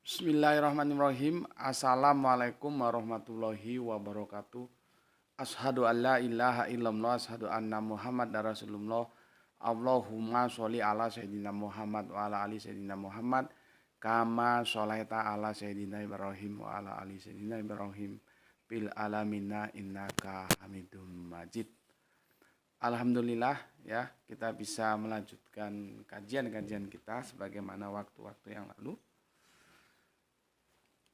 Bismillahirrahmanirrahim. Assalamualaikum warahmatullahi wabarakatuh. Ashadu an la ilaha illallah, ashadu anna Muhammad Rasulullah. Allahumma sholli ala sayyidina Muhammad wa ala ali sayyidina Muhammad kama sholaita ala sayyidina Ibrahim wa ala ali sayyidina Ibrahim bil alamina innaka Hamidum Majid. Alhamdulillah ya, kita bisa melanjutkan kajian-kajian kita sebagaimana waktu-waktu yang lalu.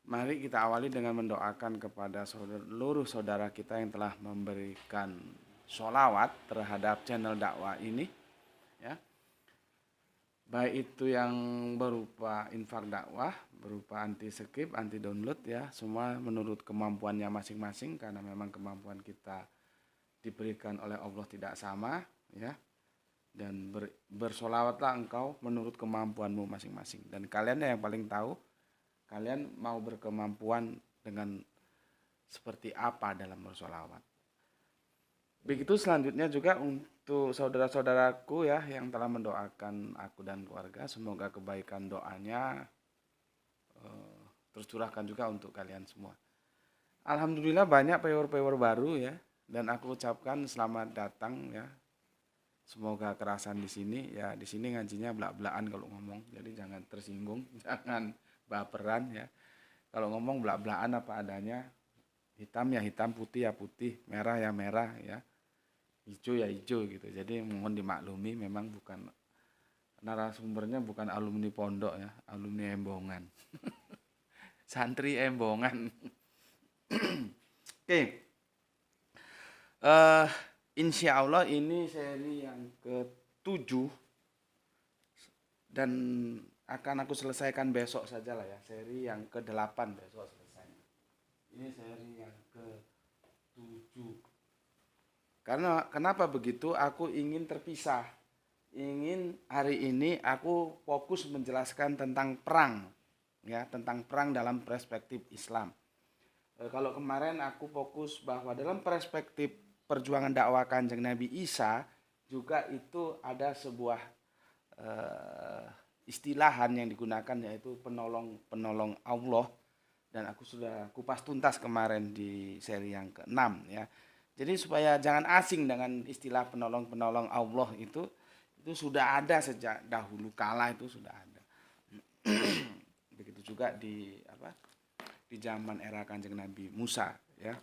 Mari kita awali dengan mendoakan kepada seluruh saudara kita yang telah memberikan sholawat terhadap channel dakwah ini, ya. Baik itu yang berupa infak dakwah, berupa anti skip, anti download, ya, semua menurut kemampuannya masing-masing karena memang kemampuan kita diberikan oleh Allah tidak sama, ya. Dan bersolawatlah engkau menurut kemampuanmu masing-masing. Dan kalian yang paling tahu kalian mau berkemampuan dengan seperti apa dalam bersolawat. Begitu selanjutnya juga untuk saudara-saudaraku ya yang telah mendoakan aku dan keluarga. Semoga kebaikan doanya tercurahkan juga untuk kalian semua. Alhamdulillah banyak pewer-pewer baru ya. Dan aku ucapkan selamat datang ya. Semoga kerasan di sini ya. Di sini ngajinya belak-belakan kalau ngomong. Jadi jangan tersinggung, jangan baperan ya. Kalau ngomong belak-belakan apa adanya, hitam ya hitam, putih ya putih, merah ya merah ya, hijau ya hijau gitu. Jadi mohon dimaklumi, memang bukan narasumbernya bukan alumni pondok ya, alumni Embongan. Santri Embongan. Oke. Insya Allah ini seri yang ke-7 dan akan aku selesaikan besok saja lah ya, seri yang ke-8 besok selesai. Ini seri yang ke-7. Karena kenapa begitu? Aku ingin terpisah. Ingin hari ini aku fokus menjelaskan tentang perang, ya, tentang perang dalam perspektif Islam. Kalau kemarin aku fokus bahwa dalam perspektif perjuangan dakwah Kanjeng Nabi Isa juga itu ada sebuah istilahan yang digunakan yaitu penolong Allah, dan aku sudah kupas tuntas kemarin di seri yang ke-6 ya. Jadi supaya jangan asing dengan istilah penolong Allah itu sudah ada sejak dahulu kala, itu sudah ada. Begitu juga di zaman era Kanjeng Nabi Musa ya.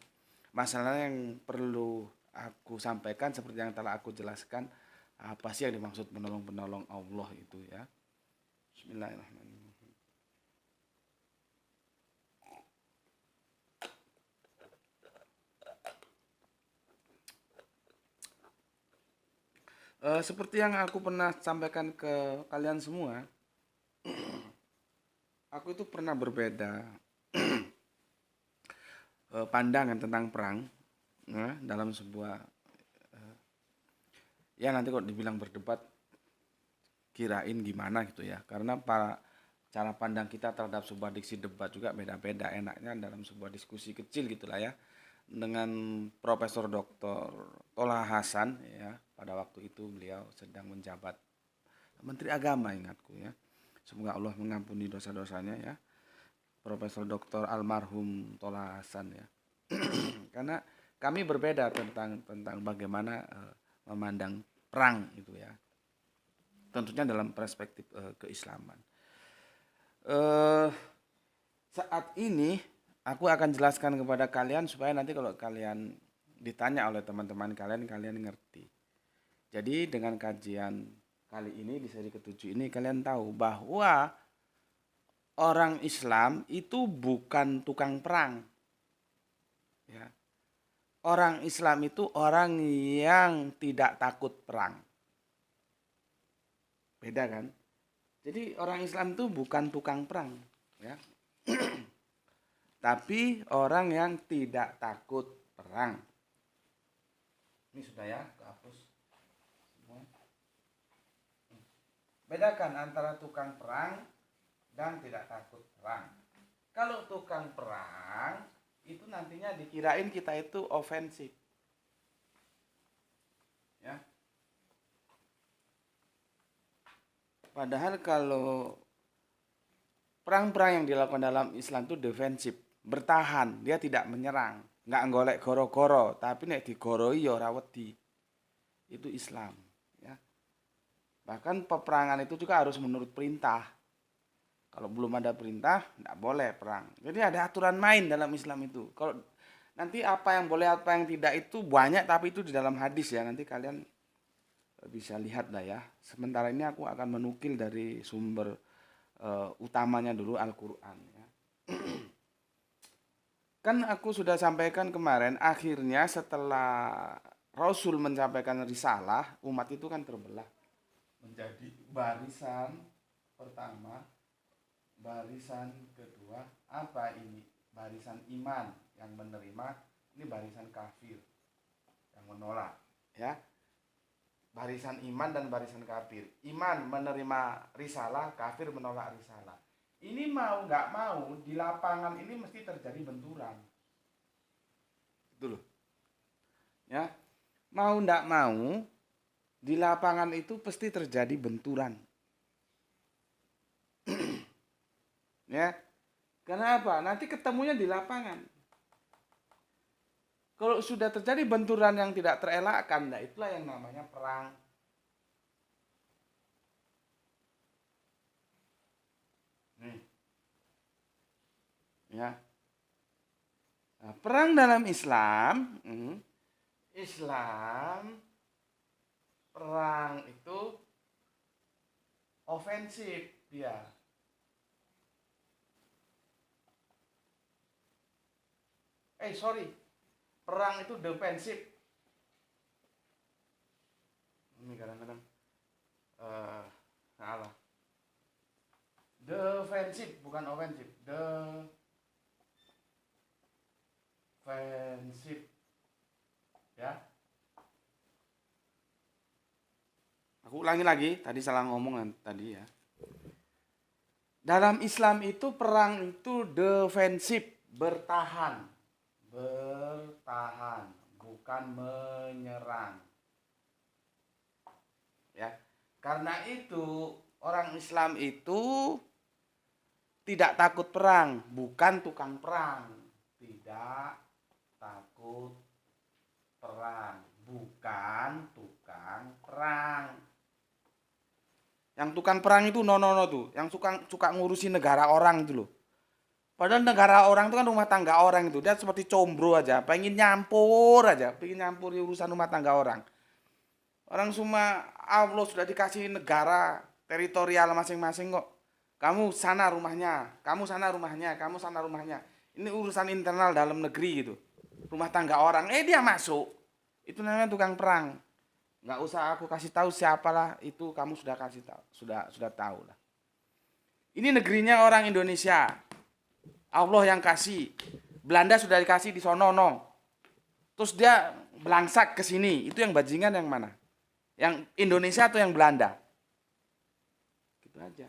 Masalah yang perlu aku sampaikan seperti yang telah aku jelaskan, apa sih yang dimaksud penolong Allah itu ya. Bismillahirrahmanirrahim. Seperti yang aku pernah sampaikan ke kalian semua, aku itu pernah berbeda pandangan tentang perang ya, dalam sebuah ya nanti kok dibilang berdebat kirain gimana gitu ya, karena cara pandang kita terhadap sebuah diksi debat juga beda-beda. Enaknya dalam sebuah diskusi kecil gitulah ya, dengan Profesor Dr. Tola Hasan ya, pada waktu itu beliau sedang menjabat Menteri Agama ingatku ya, semoga Allah mengampuni dosa-dosanya ya, Profesor Dr. Almarhum Tola Hasan ya. Karena kami berbeda tentang bagaimana memandang perang itu ya, tentunya dalam perspektif keislaman. Saat ini aku akan jelaskan kepada kalian supaya nanti kalau kalian ditanya oleh teman-teman kalian, kalian ngerti. Jadi dengan kajian kali ini di seri ke-7 ini kalian tahu bahwa orang Islam itu bukan tukang perang. Ya. Orang Islam itu orang yang tidak takut perang. Beda kan? Jadi orang Islam itu bukan tukang perang, ya. Tapi orang yang tidak takut perang. Ini sudah ya, kehapus semua. Bedakan antara tukang perang dan tidak takut perang. Kalau tukang perang itu nantinya dikirain kita itu ofensif, ya. Padahal kalau Perang-perang yang dilakukan dalam Islam itu defensif, bertahan, dia tidak menyerang, nggak golek goro-goro, tapi nek digoroi ya ora wedi. Itu Islam, ya. Bahkan peperangan itu juga harus menurut perintah. Kalau belum ada perintah, nggak boleh perang. Jadi ada aturan main dalam Islam itu. Kalau nanti apa yang boleh, apa yang tidak itu banyak, tapi itu di dalam hadis ya. Nanti kalian bisa lihat lah ya. Sementara ini aku akan menukil dari sumber utamanya dulu Al-Quran. Ya. Kan aku sudah sampaikan kemarin, akhirnya setelah Rasul menyampaikan risalah, umat itu kan terbelah menjadi barisan pertama, barisan kedua, apa ini? Barisan iman yang menerima, ini barisan kafir yang menolak, ya. Barisan iman dan barisan kafir. Iman menerima risalah, kafir menolak risalah. Ini mau nggak mau di lapangan ini mesti terjadi benturan. Itu loh. Ya. Mau nggak mau di lapangan itu pasti terjadi benturan. Ya. Kenapa? Nanti ketemunya di lapangan. Kalau sudah terjadi benturan yang tidak terelakkan, nah itulah yang namanya perang. Nih. Ya. Nah, perang dalam Islam, Islam perang itu ofensif dia. Perang itu defensif. Ini kadang-kadang salah. Defensif bukan ofensif. Defensif. Ya. Aku ulangi lagi, tadi salah ngomong tadi ya. Dalam Islam itu perang itu defensif, bertahan. Bertahan, bukan menyerang. Ya. Karena itu orang Islam itu tidak takut perang, bukan tukang perang. Tidak takut perang, bukan tukang perang. Yang tukang perang itu no tuh, yang suka ngurusin negara orang itu loh. Padahal negara orang itu kan rumah tangga orang itu. Dia seperti combro aja, pengen nyampur urusan rumah tangga orang. Orang semua Allah sudah dikasih negara teritorial masing-masing kok. Kamu sana rumahnya, kamu sana rumahnya, kamu sana rumahnya. Ini urusan internal dalam negeri gitu. Rumah tangga orang, dia masuk. Itu namanya tukang perang. Nggak usah aku kasih tahu siapalah itu, kamu sudah kasih tahu, sudah tahu lah. Ini negerinya orang Indonesia. Allah yang kasih. Belanda sudah dikasih di sono. Terus dia belangsak ke sini. Itu yang bajingan yang mana? Yang Indonesia atau yang Belanda? Gitu aja.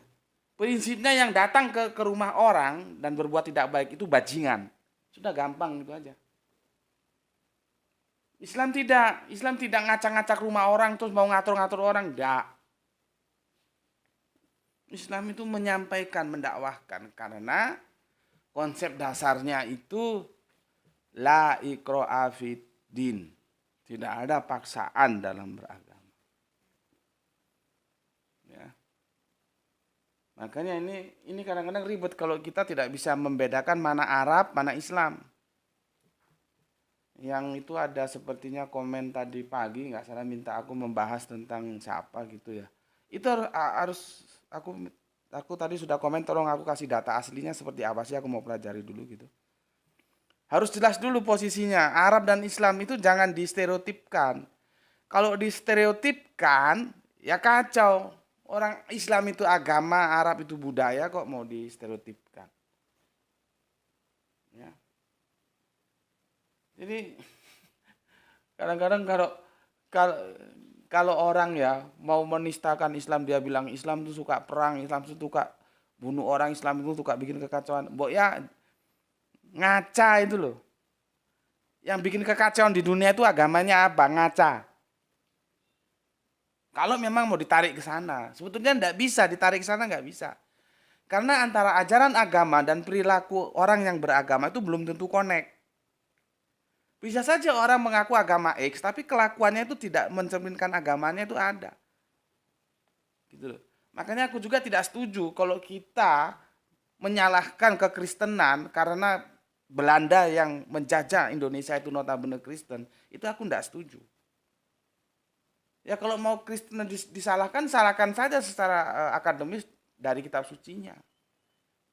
Prinsipnya yang datang ke rumah orang dan berbuat tidak baik itu bajingan. Sudah gampang gitu aja. Islam tidak ngacak-ngacak rumah orang terus mau ngatur-ngatur orang, enggak. Islam itu menyampaikan, mendakwahkan karena konsep dasarnya itu la ikraha fid din. Tidak ada paksaan dalam beragama. Ya. Makanya ini kadang-kadang ribet kalau kita tidak bisa membedakan mana Arab, mana Islam. Yang itu ada sepertinya komen tadi pagi, nggak salah minta aku membahas tentang siapa gitu ya. Itu harus aku tadi sudah komen, tolong aku kasih data aslinya seperti apa sih, aku mau pelajari dulu gitu. Harus jelas dulu posisinya. Arab dan Islam itu jangan distereotipkan. Kalau distereotipkan ya kacau. Orang Islam itu agama, Arab itu budaya, kok mau distereotipkan. Ya. Jadi kadang-kadang kalau orang ya mau menistakan Islam, dia bilang Islam itu suka perang, Islam itu suka bunuh orang, Islam itu suka bikin kekacauan. Mbok ya ngaca itu loh. Yang bikin kekacauan di dunia itu agamanya apa? Ngaca. Kalau memang mau ditarik ke sana, sebetulnya enggak bisa ditarik ke sana, enggak bisa. Karena antara ajaran agama dan perilaku orang yang beragama itu belum tentu connect. Bisa saja orang mengaku agama X, tapi kelakuannya itu tidak mencerminkan agamanya itu ada. Gitu loh. Makanya aku juga tidak setuju kalau kita menyalahkan kekristenan karena Belanda yang menjajah Indonesia itu notabene Kristen. Itu aku tidak setuju. Ya kalau mau Kristen disalahkan, salahkan saja secara akademis dari kitab sucinya.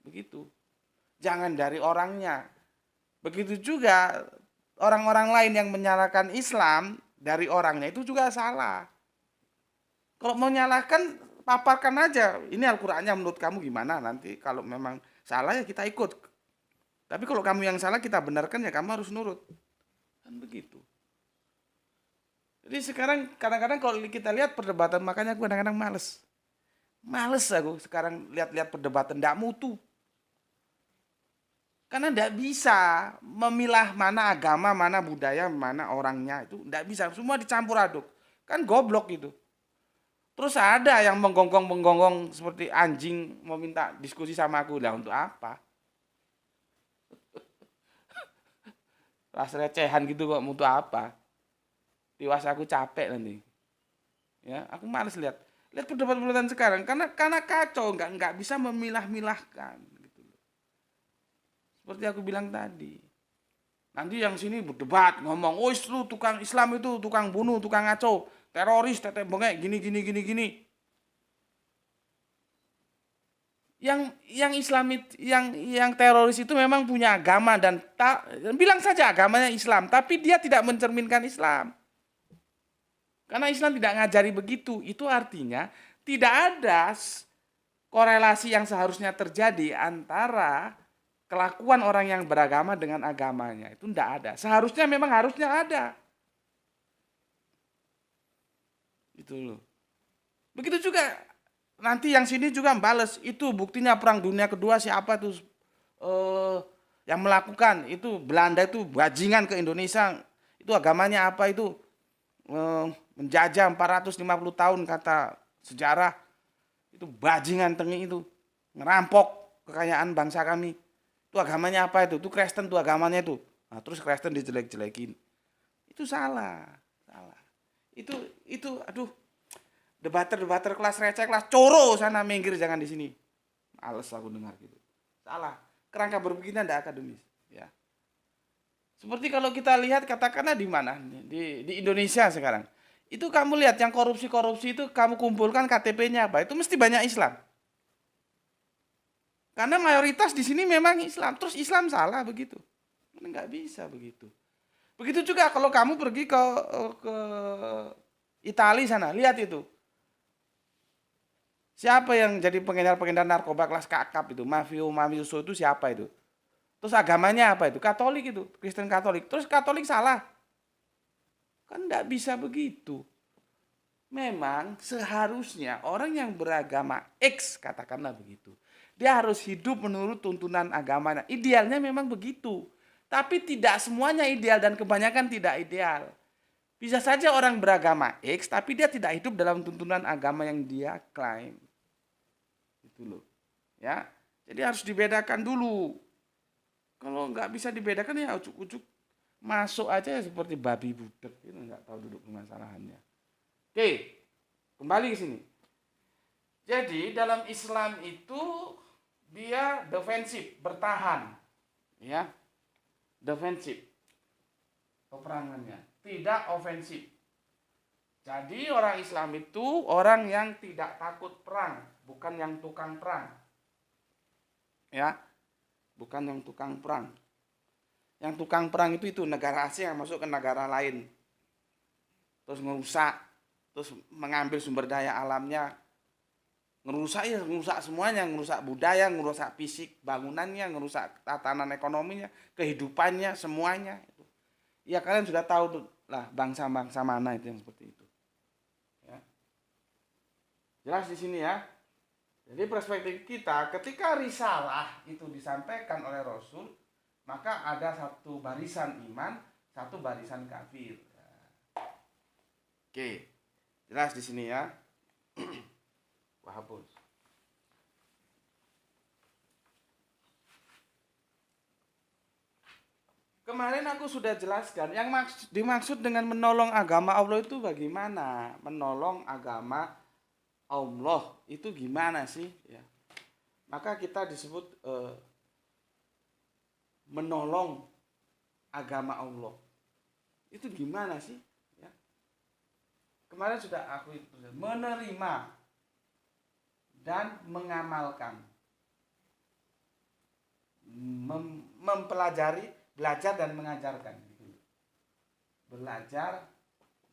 Begitu. Jangan dari orangnya. Begitu juga orang-orang lain yang menyalahkan Islam dari orangnya itu juga salah. Kalau mau nyalahkan, paparkan aja. Ini Al-Qur'annya menurut kamu gimana? Nanti kalau memang salah ya kita ikut. Tapi kalau kamu yang salah kita benarkan ya kamu harus nurut. Kan begitu. Jadi sekarang kadang-kadang kalau kita lihat perdebatan, makanya aku kadang-kadang males. Males aku sekarang lihat-lihat perdebatan, tidak mutu. Karena tidak bisa memilah mana agama, mana budaya, mana orangnya. Itu tidak bisa, semua dicampur aduk. Kan goblok gitu. Terus ada yang menggonggong-menggonggong seperti anjing mau minta diskusi sama aku. Lah untuk apa? Ras recehan gitu kok, untuk apa? Tiwas aku capek nanti. Ya, aku males lihat perdebatan-perdebatan sekarang karena kacau, nggak bisa memilah-milahkan gitu. Seperti aku bilang tadi. Nanti yang sini berdebat ngomong, "Oh, lu tukang Islam itu tukang bunuh, tukang ngaco, teroris, tetek bengek, gini." Yang Islam yang teroris itu memang punya agama dan bilang saja agamanya Islam, tapi dia tidak mencerminkan Islam. Karena Islam tidak ngajari begitu. Itu artinya tidak ada korelasi yang seharusnya terjadi antara kelakuan orang yang beragama dengan agamanya. Itu tidak ada. Seharusnya memang harusnya ada. Gitu loh. Begitu juga nanti yang sini juga bales. Itu buktinya Perang Dunia Kedua siapa tuh yang melakukan. Itu Belanda itu bajingan ke Indonesia. Itu agamanya apa itu? Menjajah 450 tahun kata sejarah. Itu bajingan tengi itu. Ngerampok kekayaan bangsa kami. Itu agamanya apa itu? Itu Kristen tuh agamanya itu. Nah, terus Kristen dijelek-jelekin. Itu salah. Itu aduh. Debater kelas receh, kelas coro sana minggir jangan di sini. Males aku dengar gitu. Salah. Kerangka berpikirnya tidak akademis, ya. Seperti kalau kita lihat katakanlah di mana? Di Indonesia sekarang. Itu kamu lihat yang korupsi itu kamu kumpulkan KTP-nya apa? Itu mesti banyak Islam. Karena mayoritas di sini memang Islam. Terus Islam salah begitu. Enggak bisa begitu. Begitu juga kalau kamu pergi ke Italia sana, lihat itu. Siapa yang jadi pengedar narkoba kelas kakap itu? Mafioso itu siapa itu? Terus agamanya apa itu? Katolik itu, Kristen Katolik. Terus Katolik salah. Kan enggak bisa begitu. Memang seharusnya orang yang beragama X, katakanlah begitu, dia harus hidup menurut tuntunan agamanya. Idealnya memang begitu. Tapi tidak semuanya ideal dan kebanyakan tidak ideal. Bisa saja orang beragama X, tapi dia tidak hidup dalam tuntunan agama yang dia klaim. Itu loh. Ya, jadi harus dibedakan dulu. Kalau nggak bisa dibedakan ya ujuk-ujuk masuk aja seperti babi budek, itu nggak tahu duduk permasalahannya. Oke, kembali ke sini. Jadi dalam Islam itu dia defensif, bertahan, ya, defensif peperangannya, tidak ofensif. Jadi orang Islam itu orang yang tidak takut perang, bukan yang tukang perang, ya, bukan yang tukang perang. Yang tukang perang itu negara asing yang masuk ke negara lain, terus merusak, terus mengambil sumber daya alamnya, ngerusak semuanya, ngerusak budaya, ngerusak fisik bangunannya, ngerusak tatanan ekonominya, kehidupannya, semuanya. Ya kalian sudah tahu lah bangsa-bangsa mana itu yang seperti itu. Ya. Jelas di sini ya. Jadi perspektif kita ketika risalah itu disampaikan oleh Rasul, maka ada satu barisan iman, satu barisan kafir. Ya. Oke, jelas di sini ya. Hapus. Kemarin aku sudah jelaskan, yang dimaksud dengan menolong agama Allah itu bagaimana? Menolong agama Allah itu gimana sih? Ya. Maka kita disebut menolong agama Allah. Itu gimana sih? Ya. Kemarin sudah aku itu menerima dan mengamalkan, mempelajari, belajar dan mengajarkan. Belajar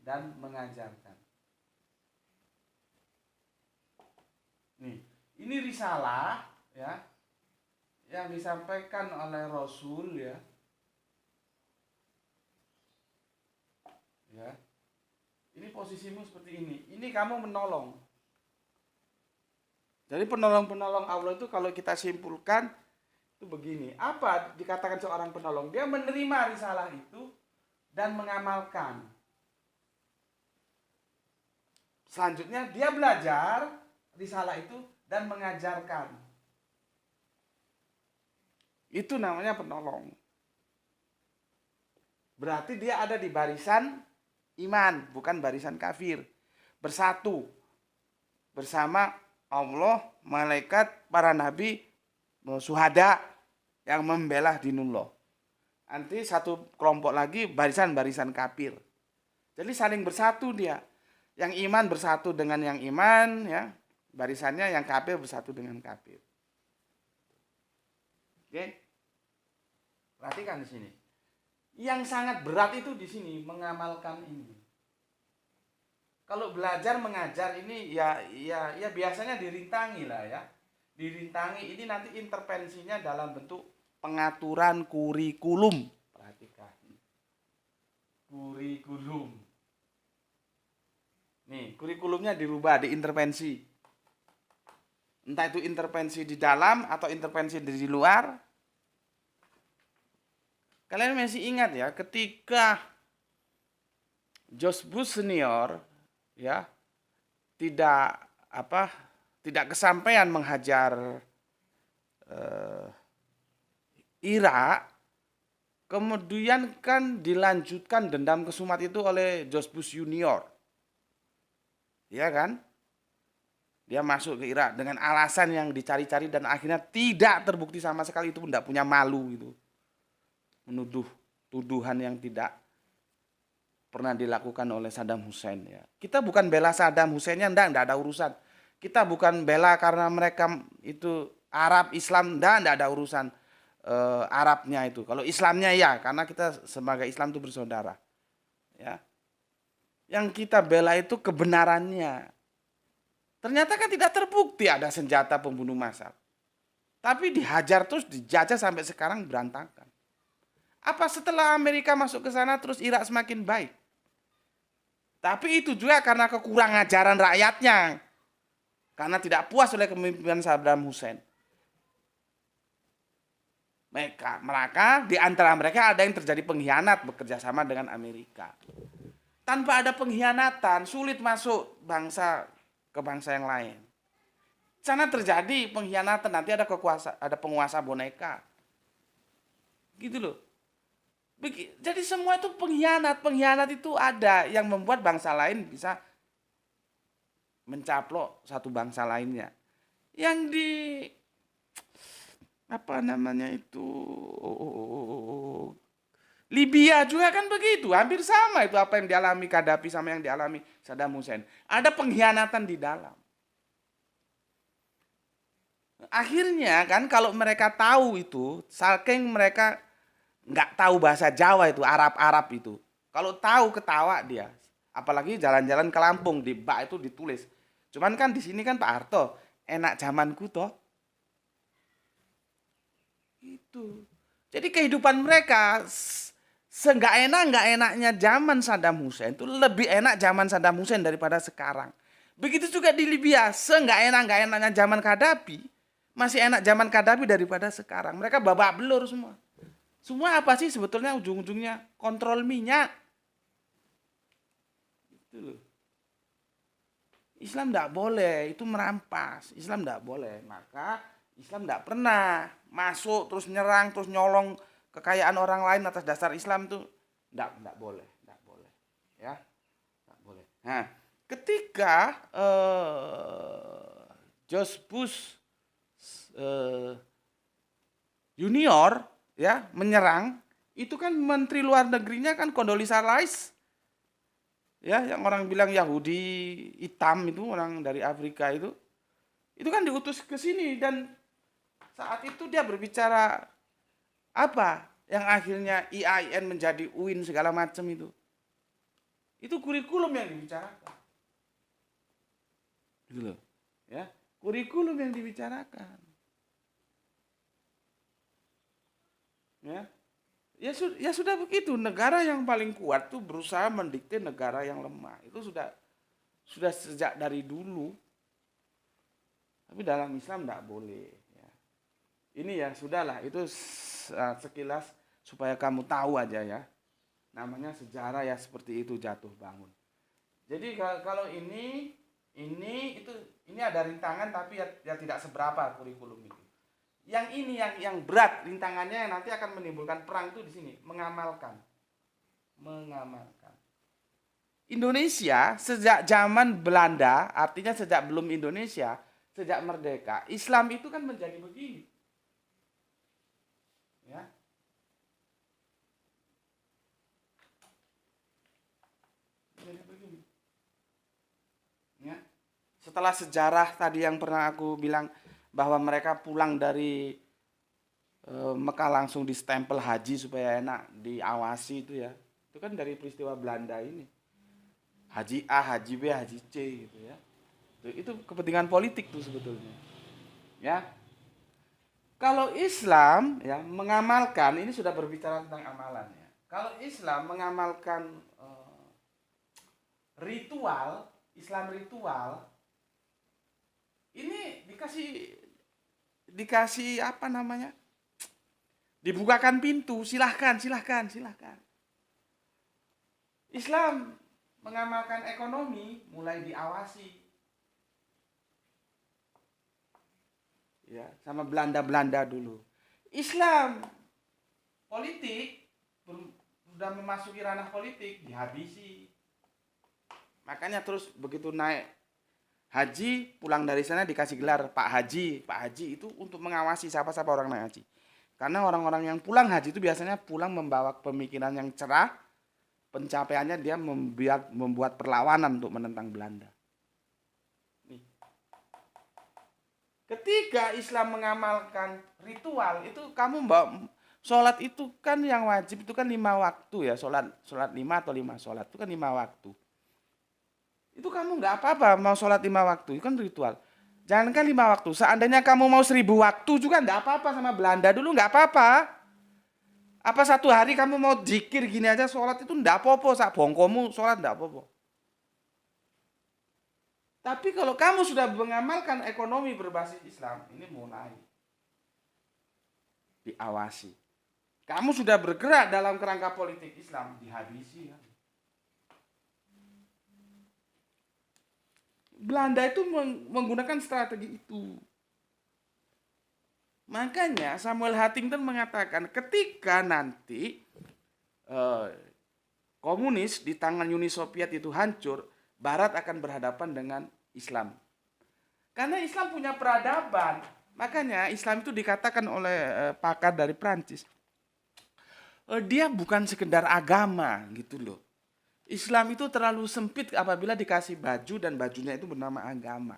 dan mengajarkan. Nih, ini risalah ya yang disampaikan oleh Rasul ya. Ya. Ini posisimu seperti ini. Ini kamu menolong. Jadi penolong-penolong Allah itu kalau kita simpulkan itu begini. Apa dikatakan seorang penolong? Dia menerima risalah itu dan mengamalkan. Selanjutnya dia belajar risalah itu dan mengajarkan. Itu namanya penolong. Berarti dia ada di barisan iman, bukan barisan kafir. Bersatu bersama Allah, malaikat, para nabi, syuhada yang membela dinullah. Nanti satu kelompok lagi barisan-barisan kafir. Jadi saling bersatu dia. Yang iman bersatu dengan yang iman, ya. Barisannya yang kafir bersatu dengan kafir. Oke. Perhatikan di sini. Yang sangat berat itu di sini mengamalkan ini. Kalau belajar mengajar ini ya biasanya dirintangi lah ya. Dirintangi ini nanti intervensinya dalam bentuk pengaturan kurikulum. Perhatikan. Kurikulum. Nih, kurikulumnya dirubah, diintervensi. Entah itu intervensi di dalam atau intervensi di luar. Kalian masih ingat ya, ketika George Bush senior ya tidak kesampaian menghajar Irak, kemudian kan dilanjutkan dendam kesumat itu oleh George Bush Junior, ya kan? Dia masuk ke Irak dengan alasan yang dicari-cari dan akhirnya tidak terbukti sama sekali, itu pun tidak punya malu gitu, menuduh tuduhan yang tidak pernah dilakukan oleh Saddam Hussein ya. Kita bukan bela Saddam Husseinnya, enggak ada urusan. Kita bukan bela karena mereka itu Arab Islam, enggak ada urusan Arabnya itu. Kalau Islamnya ya, karena kita sebagai Islam itu bersaudara. Ya. Yang kita bela itu kebenarannya. Ternyata kan tidak terbukti ada senjata pembunuh massal. Tapi dihajar terus, dijajah sampai sekarang berantakan. Apa setelah Amerika masuk ke sana terus Irak semakin baik? Tapi itu juga karena kekurangan ajaran rakyatnya. Karena tidak puas oleh kepemimpinan Saddam Hussein. Mereka di antara mereka ada yang terjadi pengkhianat bekerja sama dengan Amerika. Tanpa ada pengkhianatan sulit masuk bangsa ke bangsa yang lain. Sana terjadi pengkhianatan, nanti ada penguasa boneka. Gitu loh. Jadi semua itu pengkhianat itu ada yang membuat bangsa lain bisa mencaplok satu bangsa lainnya. Yang di Libya juga kan begitu, hampir sama itu apa yang dialami Gaddafi sama yang dialami Saddam Hussein. Ada pengkhianatan di dalam. Akhirnya kan kalau mereka tahu itu, saking mereka nggak tahu bahasa Jawa itu, Arab itu. Kalau tahu ketawa dia. Apalagi jalan-jalan ke Lampung, di bak itu ditulis. Cuman kan di sini kan Pak Harto, enak zamanku toh. Itu. Jadi kehidupan mereka nggak enaknya zaman Saddam Hussein itu lebih enak zaman Saddam Hussein daripada sekarang. Begitu juga di Libya, nggak enaknya zaman Gaddafi, masih enak zaman Gaddafi daripada sekarang. Mereka babak belur semua. Semua apa sih sebetulnya ujung-ujungnya? Kontrol minyak. Itu loh. Islam tidak boleh, itu merampas. Islam tidak boleh. Maka Islam tidak pernah masuk terus nyerang terus nyolong kekayaan orang lain atas dasar Islam tuh enggak boleh, ya, enggak boleh. Nah, ketika George Bush Junior ya menyerang, itu kan menteri luar negerinya kan Condoleezza Rice, ya, yang orang bilang Yahudi hitam itu, orang dari Afrika itu kan diutus ke sini, dan saat itu dia berbicara apa yang akhirnya IAIN menjadi UIN segala macam itu kurikulum yang dibicarakan, gitu loh, ya, kurikulum yang dibicarakan, ya sudah begitu. Negara yang paling kuat tuh berusaha mendikte negara yang lemah, itu sudah sejak dari dulu. Tapi dalam Islam tidak boleh. Ya. Ini ya sudahlah, itu sekilas supaya kamu tahu aja ya. Namanya sejarah ya seperti itu, jatuh bangun. Jadi kalau ini ada rintangan, tapi ya tidak seberapa kurikulum itu. Yang ini yang berat rintangannya, yang nanti akan menimbulkan perang itu di sini, mengamalkan. Indonesia sejak zaman Belanda, artinya sejak belum Indonesia, sejak merdeka, Islam itu kan menjadi begini. Ya. Menjadi begini. Ya. Setelah sejarah tadi yang pernah aku bilang bahwa mereka pulang dari Mekah langsung distempel haji supaya enak diawasi itu ya. Itu kan dari peristiwa Belanda ini. Haji A, haji B, haji C gitu ya. Itu kepentingan politik tuh sebetulnya. Ya. Kalau Islam ya mengamalkan, ini sudah berbicara tentang amalan ya. Kalau Islam mengamalkan ritual, Islam ritual, ini dikasih apa namanya? Dibukakan pintu, silahkan. Islam mengamalkan ekonomi, mulai diawasi. Ya, sama Belanda dulu. Islam politik sudah memasuki ranah politik, dihabisi. Makanya terus begitu naik haji, pulang dari sana dikasih gelar Pak Haji. Pak Haji itu untuk mengawasi siapa-siapa orang naik haji. Karena orang-orang yang pulang haji itu biasanya pulang membawa pemikiran yang cerah, pencapaiannya dia membuat perlawanan untuk menentang Belanda. Ketika Islam mengamalkan ritual itu, kamu sholat itu kan yang wajib itu kan 5 waktu ya, sholat 5 atau 5 sholat itu kan 5 waktu. Itu kamu nggak apa-apa mau sholat 5 waktu, itu kan ritual. Jangankan 5 waktu, seandainya kamu mau 1000 waktu juga nggak apa-apa sama Belanda dulu, nggak apa-apa. Apa satu hari kamu mau zikir gini aja sholat itu nggak apa-apa, sak bongkomu sholat nggak apa-apa. Tapi kalau kamu sudah mengamalkan ekonomi berbasis Islam, ini mulai diawasi. Kamu sudah bergerak dalam kerangka politik Islam, dihabisi. Ya. Belanda itu menggunakan strategi itu. Makanya Samuel Huntington mengatakan ketika nanti komunis di tangan Uni Soviet itu hancur, Barat akan berhadapan dengan Islam. Karena Islam punya peradaban. Makanya Islam itu dikatakan oleh pakar dari Prancis, dia bukan sekedar agama gitu loh. Islam itu terlalu sempit apabila dikasih baju dan bajunya itu bernama agama.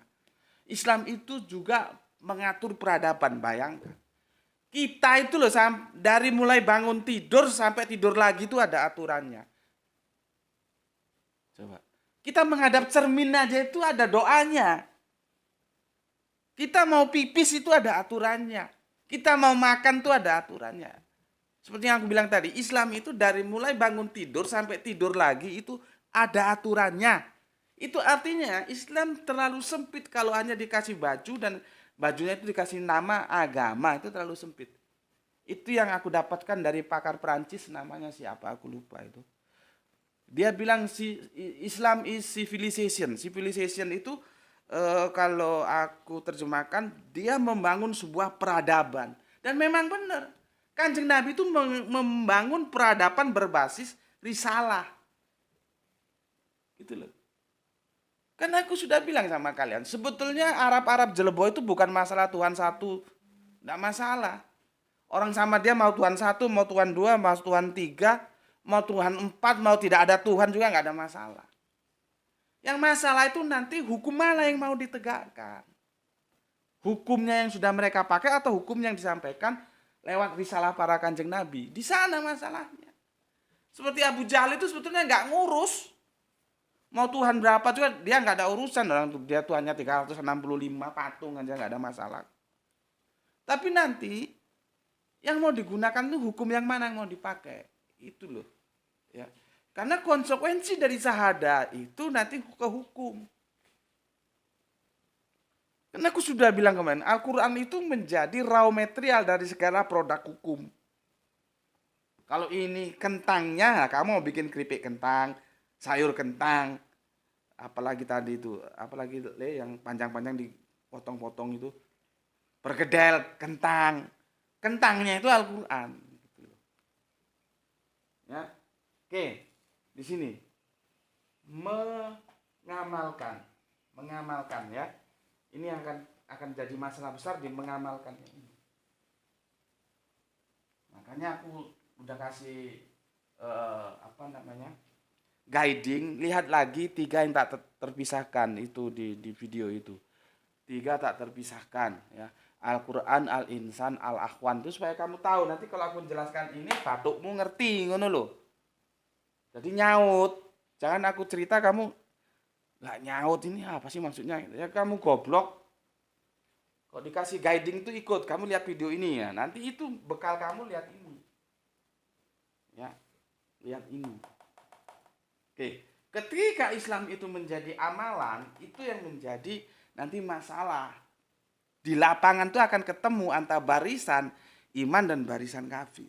Islam itu juga mengatur peradaban, bayangkan. Kita itu loh dari mulai bangun tidur sampai tidur lagi itu ada aturannya. Coba. Kita menghadap cermin aja itu ada doanya. Kita mau pipis itu ada aturannya. Kita mau makan itu ada aturannya. Seperti yang aku bilang tadi, Islam itu dari mulai bangun tidur sampai tidur lagi itu ada aturannya. Itu artinya Islam terlalu sempit kalau hanya dikasih baju dan bajunya itu dikasih nama agama, itu terlalu sempit. Itu yang aku dapatkan dari pakar Perancis, namanya siapa aku lupa itu. Dia bilang Islam is civilization. Civilization itu kalau aku terjemahkan, dia membangun sebuah peradaban. Dan memang benar. Kanjeng Nabi itu membangun peradaban berbasis risalah. Gitu loh. Karena aku sudah bilang sama kalian, sebetulnya Arab-Arab jelebo itu bukan masalah Tuhan satu. Tidak masalah. Orang sama dia mau Tuhan satu, mau Tuhan dua, mau Tuhan tiga, mau Tuhan empat, mau tidak ada Tuhan juga nggak ada masalah. Yang masalah itu nanti hukum mana yang mau ditegakkan. Hukumnya yang sudah mereka pakai atau hukum yang disampaikan lewat risalah para kanjeng Nabi. Di sana masalahnya. Seperti Abu Jahal itu sebetulnya nggak ngurus. Mau Tuhan berapa juga dia nggak ada urusan. Orang dia Tuhannya 365 patung aja nggak ada masalah. Tapi nanti yang mau digunakan itu hukum yang mana yang mau dipakai. Itu loh. Ya. Karena konsekuensi dari syahadat itu nanti ke hukum. Karena aku sudah bilang kemarin, Al-Quran itu menjadi raw material dari segala produk hukum. Kalau ini kentangnya, kamu mau bikin keripik kentang, sayur kentang, apalagi tadi itu, apalagi yang panjang-panjang dipotong-potong itu, perkedel kentang, kentangnya itu Al-Quran. Ya, oke, di sini mengamalkan ya. Ini akan jadi masalah besar di mengamalkannya ini. Makanya aku udah kasih guiding. Lihat lagi 3 yang tak terpisahkan itu di video itu. 3 tak terpisahkan ya. Al-Quran, Al-Insan, Al-Akhwan itu supaya kamu tahu nanti kalau aku menjelaskan ini batukmu ngerti ngono loh. Jadi nyaut. Jangan aku cerita kamu nggak nyaut, ini apa sih maksudnya? Ya kamu goblok. Kalau dikasih guiding itu ikut, kamu lihat video ini ya. Nanti itu bekal kamu lihat ini. Ya, lihat ini. Oke, ketika Islam itu menjadi amalan, itu yang menjadi nanti masalah. Di lapangan itu akan ketemu antara barisan iman dan barisan kafir.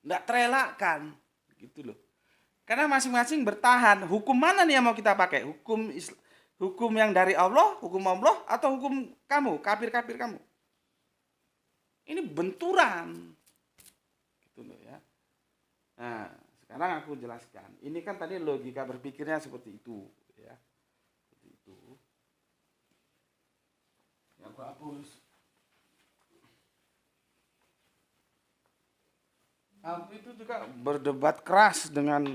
Nggak terelakkan, gitu loh. Karena masing-masing bertahan. Hukum mana nih yang mau kita pakai? Hukum yang dari Allah, hukum Allah, atau hukum kamu, kafir-kafir kamu? Ini benturan. Gitu loh ya. Nah, sekarang aku jelaskan. Ini kan tadi logika berpikirnya seperti itu. Ya. Seperti itu. Ya, aku hapus. Aku itu juga berdebat keras dengan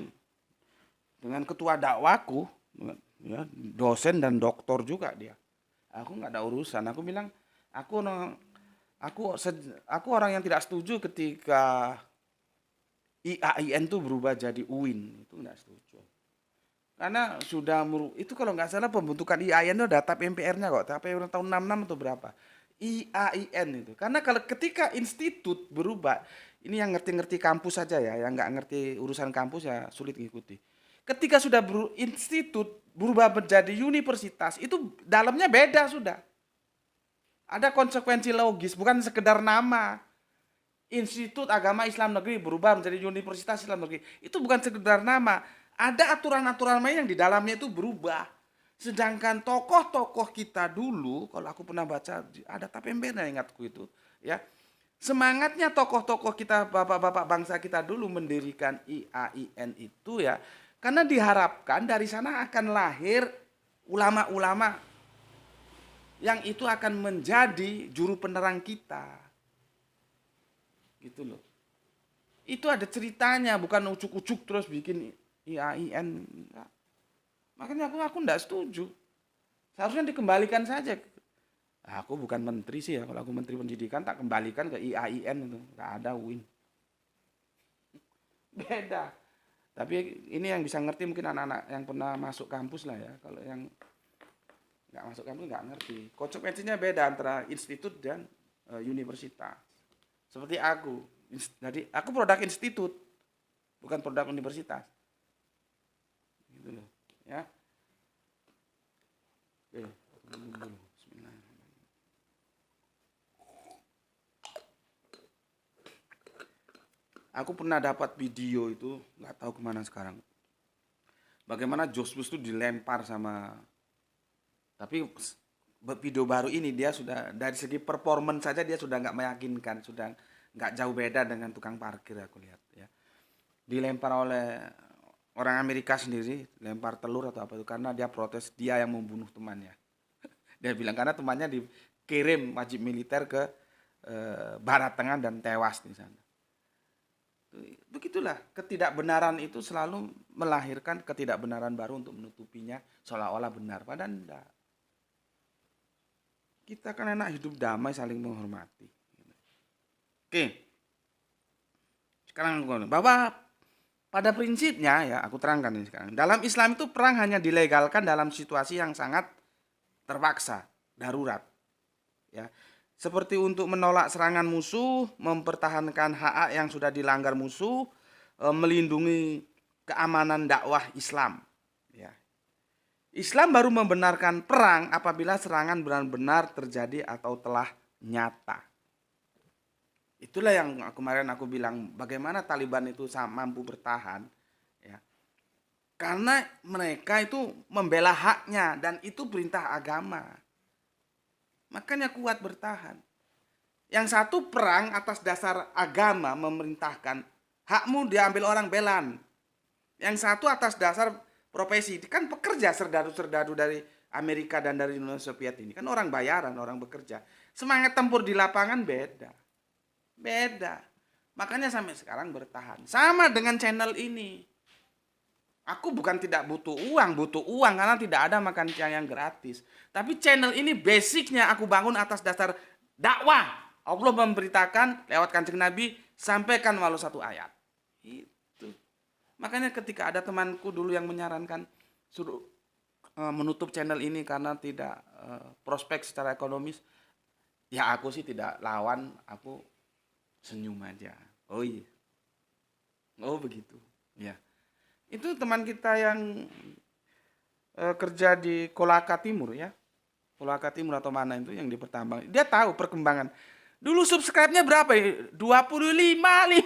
ketua dakwaku, ya, dosen dan doktor juga dia. Aku nggak ada urusan. Aku bilang, aku orang yang tidak setuju ketika IAIN itu berubah jadi UIN. Itu nggak setuju. Karena sudah itu kalau nggak salah pembentukan IAIN itu ada TAP MPR-nya kok. TAP tahun 66 atau berapa. IAIN itu. Karena kalau ketika institut berubah, ini yang ngerti-ngerti kampus saja ya, yang nggak ngerti urusan kampus ya sulit ngikuti. Ketika sudah institut berubah menjadi universitas, itu dalamnya beda sudah. Ada konsekuensi logis, bukan sekedar nama. Institut Agama Islam Negeri berubah menjadi Universitas Islam Negeri. Itu bukan sekedar nama. Ada aturan-aturan main yang di dalamnya itu berubah. Sedangkan tokoh-tokoh kita dulu, kalau aku pernah baca, ada Tapember ingatku itu, ya. Semangatnya tokoh-tokoh kita, bapak-bapak bangsa kita dulu mendirikan IAIN itu ya, karena diharapkan dari sana akan lahir ulama-ulama yang itu akan menjadi juru penerang kita. Gitu loh. Itu ada ceritanya, bukan ucuk-ucuk terus bikin IAIN. Enggak. Makanya aku enggak setuju. Seharusnya dikembalikan saja. Aku bukan menteri sih ya, kalau aku menteri pendidikan tak kembalikan ke IAIN itu. Enggak ada UIN. Beda. Tapi ini yang bisa ngerti mungkin anak-anak yang pernah masuk kampus lah ya. Kalau yang nggak masuk kampus nggak ngerti. Konsekuensinya beda antara institut dan universitas. Seperti aku. Jadi aku produk institut, bukan produk universitas. Gitu loh, ya. Oke, bismillahirrahmanirrahim. Aku pernah dapat video itu, nggak tahu kemana sekarang. Bagaimana George Bush itu dilempar sama, tapi video baru ini dia sudah dari segi performance saja dia sudah nggak meyakinkan, sudah nggak jauh beda dengan tukang parkir aku lihat ya. Dilempar oleh orang Amerika sendiri, lempar telur atau apa itu karena dia protes dia yang membunuh temannya. Dia bilang karena temannya dikirim wajib militer ke Barat Tengah dan tewas di sana. Begitulah, ketidakbenaran itu selalu melahirkan ketidakbenaran baru untuk menutupinya seolah-olah benar. Padahal enggak. Kita kan enak hidup damai saling menghormati. Oke. Sekarang bahwa pada prinsipnya ya aku terangkan ini sekarang. Dalam Islam itu perang hanya dilegalkan dalam situasi yang sangat terpaksa, darurat. Ya. Seperti untuk menolak serangan musuh, mempertahankan hak yang sudah dilanggar musuh, melindungi keamanan dakwah Islam. Ya. Islam baru membenarkan perang apabila serangan benar-benar terjadi atau telah nyata. Itulah yang kemarin aku bilang bagaimana Taliban itu mampu bertahan. Ya. Karena mereka itu membela haknya dan itu perintah agama. Makanya kuat bertahan. Yang satu perang atas dasar agama memerintahkan hakmu diambil orang belan. Yang satu atas dasar profesi. Kan pekerja serdadu-serdadu dari Amerika dan dari Uni Soviet ini. Kan orang bayaran, orang bekerja. Semangat tempur di lapangan beda. Beda. Makanya sampai sekarang bertahan. Sama dengan channel ini. Aku bukan tidak butuh uang karena tidak ada makan siang yang gratis. Tapi channel ini basicnya aku bangun atas dasar dakwah. Allah memberitakan lewat Kanjeng Nabi, sampaikan walau satu ayat. Itu. Makanya ketika ada temanku dulu yang menyarankan suruh menutup channel ini karena tidak prospek secara ekonomis, ya aku sih tidak lawan, aku senyum aja. Oh iya. Oh begitu. Ya. Itu teman kita yang kerja di Kolaka Timur ya. Kolaka Timur atau mana itu yang di Pertambang. Dia tahu perkembangan. Dulu subscribe-nya berapa ya? 25, 50.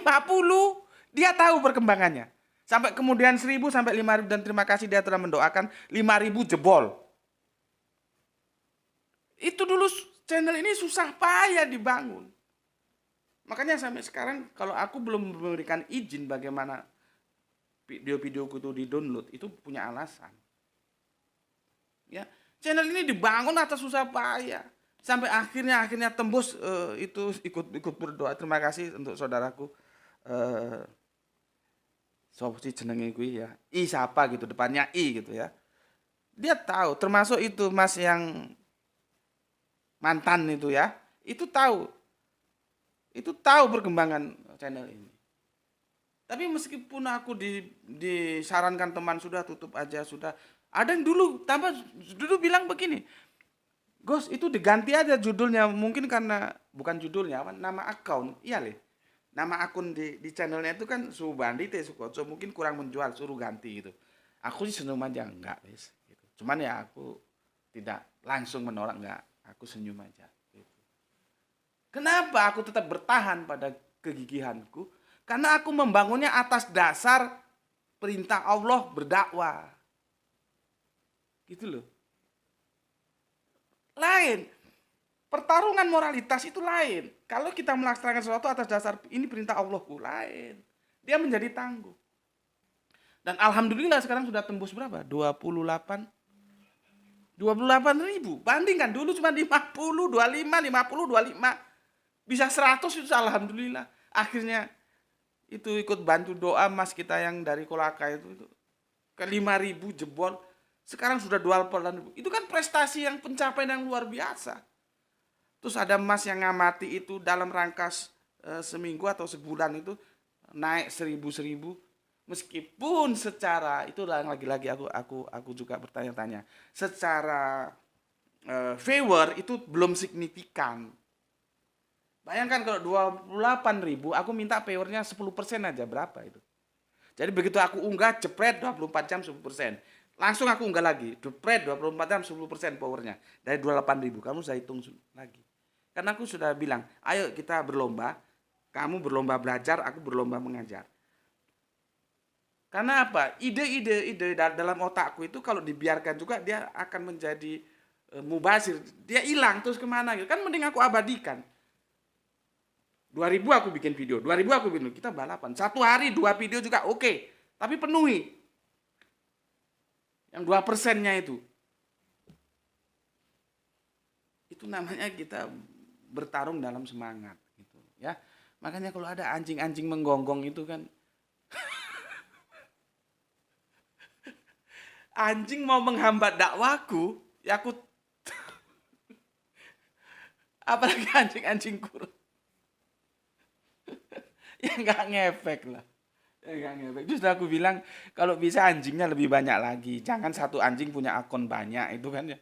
Dia tahu perkembangannya. Sampai kemudian 1000 sampai 5000 dan terima kasih dia telah mendoakan 5000 jebol. Itu dulu channel ini susah payah dibangun. Makanya sampai sekarang kalau aku belum memberikan izin bagaimana video-videoku itu di-download, itu punya alasan. Ya, channel ini dibangun atas susah payah. Sampai akhirnya tembus itu ikut berdoa. Terima kasih untuk saudaraku. Sopo sih jenenge kuwi ya. I siapa gitu, depannya I gitu ya. Dia tahu, termasuk itu Mas yang mantan itu ya. Itu tahu. Itu tahu perkembangan channel ini. Tapi meskipun aku disarankan teman sudah tutup aja sudah, ada yang dulu bilang begini, Gus itu diganti aja judulnya, mungkin karena bukan judulnya, nama akun, iya leh, nama akun di channelnya itu kan Subandi Sukoco, mungkin kurang menjual, suruh ganti gitu. Aku sih senyum aja enggak, wis. Gitu. Cuman ya aku tidak langsung menolak enggak, aku senyum aja. Gitu. Kenapa aku tetap bertahan pada kegigihanku? Karena aku membangunnya atas dasar perintah Allah berdakwah. Gitu loh. Lain. Pertarungan moralitas itu lain. Kalau kita melaksanakan sesuatu atas dasar ini perintah Allahku, lain. Dia menjadi tangguh. Dan alhamdulillah sekarang sudah tembus berapa? 28 ribu. Bandingkan dulu cuma 50, 25, 50, 25. Bisa 100 itu alhamdulillah. Akhirnya itu ikut bantu doa mas kita yang dari Kolaka itu ke 5000 jebol, sekarang sudah 28.000. Itu kan prestasi yang pencapaian yang luar biasa. Terus ada mas yang ngamati itu dalam rangka seminggu atau sebulan itu naik 1000 meskipun secara itulah lagi-lagi aku juga bertanya-tanya, secara viewer itu belum signifikan. Bayangkan kalau 28.000, aku minta viewernya 10% aja, berapa itu? Jadi begitu aku unggah, jepret 24 jam 10%. Langsung aku unggah lagi, jepret 24 jam 10% powernya. Dari 28.000, kamu saya hitung lagi. Karena aku sudah bilang, ayo kita berlomba, kamu berlomba belajar, aku berlomba mengajar. Karena apa? Ide-ide dalam otakku itu kalau dibiarkan juga dia akan menjadi mubazir. Dia hilang terus kemana gitu. Kan mending aku abadikan. 2000 aku bikin video, 2000 aku bikin, kita balapan. Satu hari 2 video juga oke. Tapi penuhi. Yang 2%-nya itu. Itu namanya kita bertarung dalam semangat gitu ya. Makanya kalau ada anjing-anjing menggonggong itu kan anjing mau menghambat dakwaku, ya aku apalagi anjing-anjing kurang. Ya nggak ngefek lah. Ya nggak ngefek. Justru aku bilang kalau bisa anjingnya lebih banyak lagi. Jangan satu anjing punya akun banyak itu kan ya.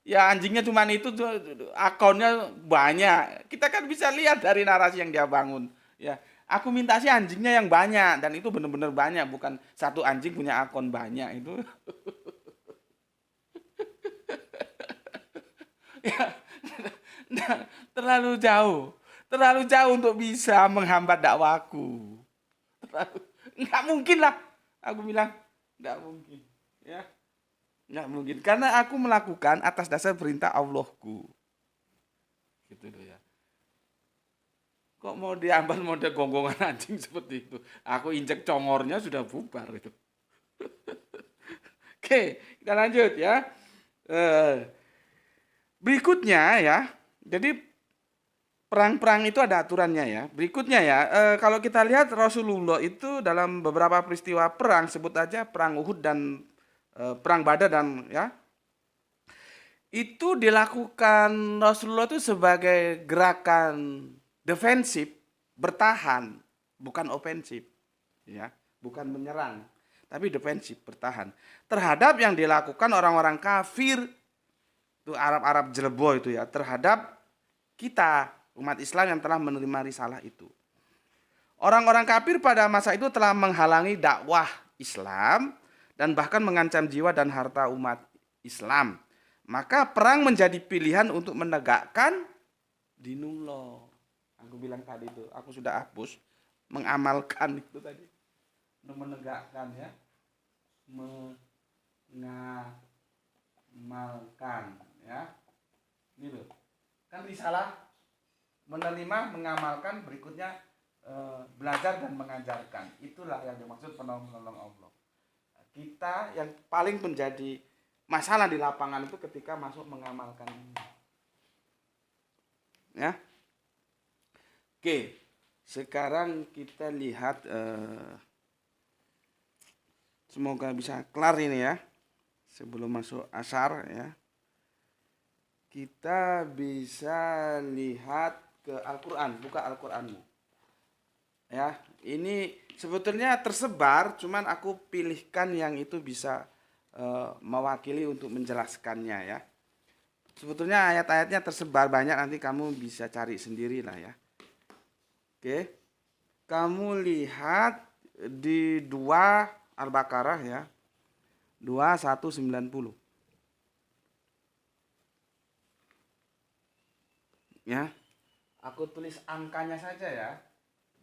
Ya anjingnya cuma itu tuh, akunnya banyak. Kita kan bisa lihat dari narasi yang dia bangun. Ya, aku minta sih anjingnya yang banyak dan itu benar-benar banyak, bukan satu anjing punya akun banyak itu. Ya, nah, terlalu jauh untuk bisa menghambat dakwaku. Nggak mungkin lah, aku bilang nggak mungkin, ya nggak mungkin karena aku melakukan atas dasar perintah Allahku, gitu loh ya. Kok mau diambil model gonggongan anjing seperti itu? Aku injek congornya sudah bubar itu. Oke, kita lanjut ya. Berikutnya ya, jadi perang-perang itu ada aturannya ya. Berikutnya ya, kalau kita lihat Rasulullah itu dalam beberapa peristiwa perang, sebut aja perang Uhud dan perang Badar dan ya, itu dilakukan Rasulullah itu sebagai gerakan defensif, bertahan, bukan ofensif, ya, bukan menyerang, tapi defensif, bertahan terhadap yang dilakukan orang-orang kafir, itu Arab-Arab jelebo itu ya, terhadap kita umat Islam yang telah menerima risalah itu. Orang-orang kafir pada masa itu telah menghalangi dakwah Islam dan bahkan mengancam jiwa dan harta umat Islam. Maka perang menjadi pilihan untuk menegakkan dinullah. Aku bilang tadi itu, aku sudah hapus, mengamalkan itu tadi. Menegakkan ya. Mengamalkan ya. Ini loh. Kan risalah menerima, mengamalkan, berikutnya belajar dan mengajarkan. Itulah yang dimaksud penolong Allah. Kita yang paling menjadi masalah di lapangan itu ketika masuk mengamalkan ini. Ya. Oke, sekarang kita lihat, semoga bisa kelar ini ya, sebelum masuk asar ya. Kita bisa lihat ke Al-Quran, buka Al-Quranmu. Ya, ini sebetulnya tersebar, cuman aku pilihkan yang itu bisa mewakili untuk menjelaskannya ya. Sebetulnya ayat-ayatnya tersebar banyak, nanti kamu bisa cari sendiri lah ya. Oke, kamu lihat di 2 Al-Baqarah ya, 2190. Ya, aku tulis angkanya saja ya,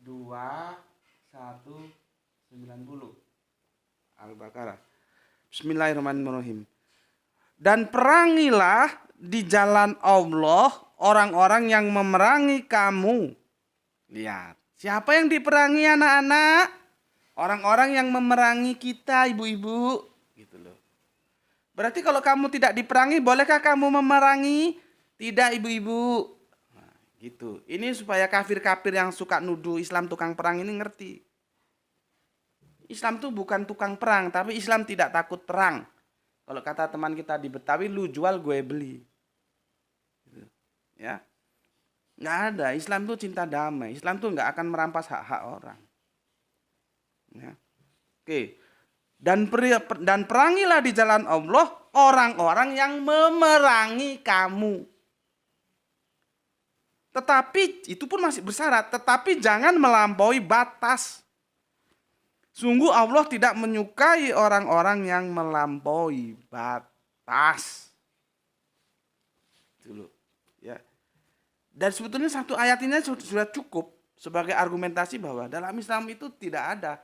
2190 Al-Baqarah. Bismillahirrahmanirrahim. Dan perangilah di jalan Allah orang-orang yang memerangi kamu. Lihat, siapa yang diperangi anak-anak? Orang-orang yang memerangi kita, ibu-ibu. Gitu loh. Berarti kalau kamu tidak diperangi, bolehkah kamu memerangi? Tidak, ibu-ibu. Nah, gitu. Ini supaya kafir-kafir yang suka nuduh Islam tukang perang ini ngerti. Islam tuh bukan tukang perang, tapi Islam tidak takut perang. Kalau kata teman kita di Betawi, lu jual gue beli. Gitu. Ya. Nggak ada. Islam tuh cinta damai. Islam tuh nggak akan merampas hak-hak orang. Ya. Oke. Dan perangilah di jalan Allah orang-orang yang memerangi kamu. Tetapi itu pun masih bersyarat. Tetapi jangan melampaui batas. Sungguh Allah tidak menyukai orang-orang yang melampaui batas. Dulu, ya. Dan sebetulnya satu ayat ini sudah cukup sebagai argumentasi bahwa dalam Islam itu tidak ada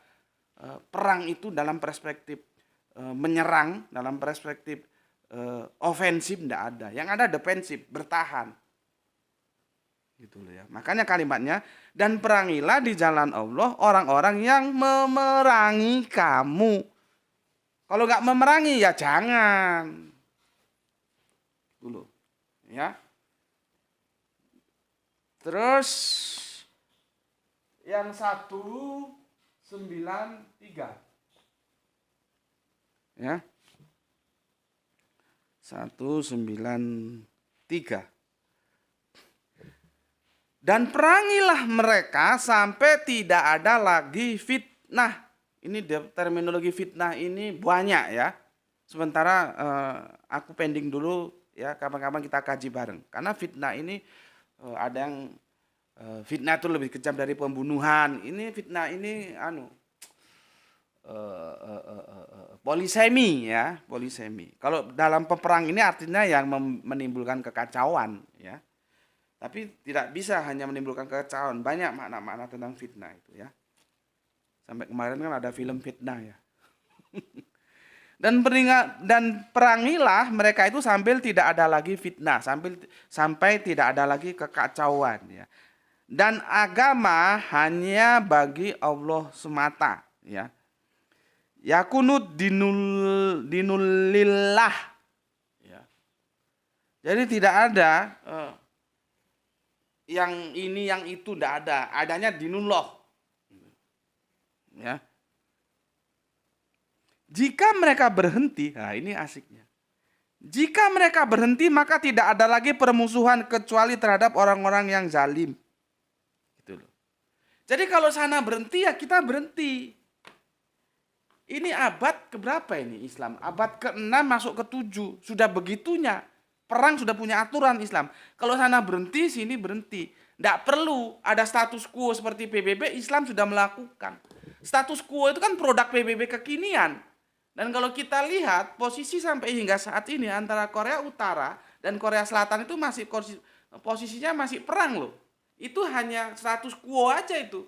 perang itu dalam perspektif menyerang, dalam perspektif ofensif, tidak ada. Yang ada defensif, bertahan. Gitu loh ya. Makanya kalimatnya, dan perangilah di jalan Allah orang-orang yang memerangi kamu. Kalau nggak memerangi ya jangan. Dulu. Ya. Terus yang 193. Ya. 193. Dan perangilah mereka sampai tidak ada lagi fitnah. Ini terminologi fitnah ini banyak ya. Sementara aku pending dulu ya, kapan-kapan kita kaji bareng. Karena fitnah ini ada yang fitnah itu lebih kejam dari pembunuhan. Ini fitnah ini polisemi ya, polisemi. Kalau dalam peperang ini artinya yang menimbulkan kekacauan ya. Tapi tidak bisa hanya menimbulkan kekacauan, banyak makna-makna tentang fitnah itu ya. Sampai kemarin kan ada film fitnah ya. Dan perangilah mereka itu sambil tidak ada lagi fitnah, sampai tidak ada lagi kekacauan ya. Dan agama hanya bagi Allah semata ya. Yakunut dinulillah ya. Jadi tidak ada yang ini yang itu, tidak ada, adanya dinullah ya. Jika mereka berhenti, nah ini asiknya, jika mereka berhenti maka tidak ada lagi permusuhan kecuali terhadap orang-orang yang zalim gitu loh. Jadi kalau sana berhenti ya kita berhenti. Ini abad keberapa ini Islam? Abad ke-6 masuk ke-7, sudah begitunya. Perang sudah punya aturan Islam. Kalau sana berhenti, sini berhenti. Tidak perlu ada status quo seperti PBB, Islam sudah melakukan. Status quo itu kan produk PBB kekinian. Dan kalau kita lihat posisi sampai hingga saat ini antara Korea Utara dan Korea Selatan itu masih posisinya masih perang loh. Itu hanya status quo aja itu.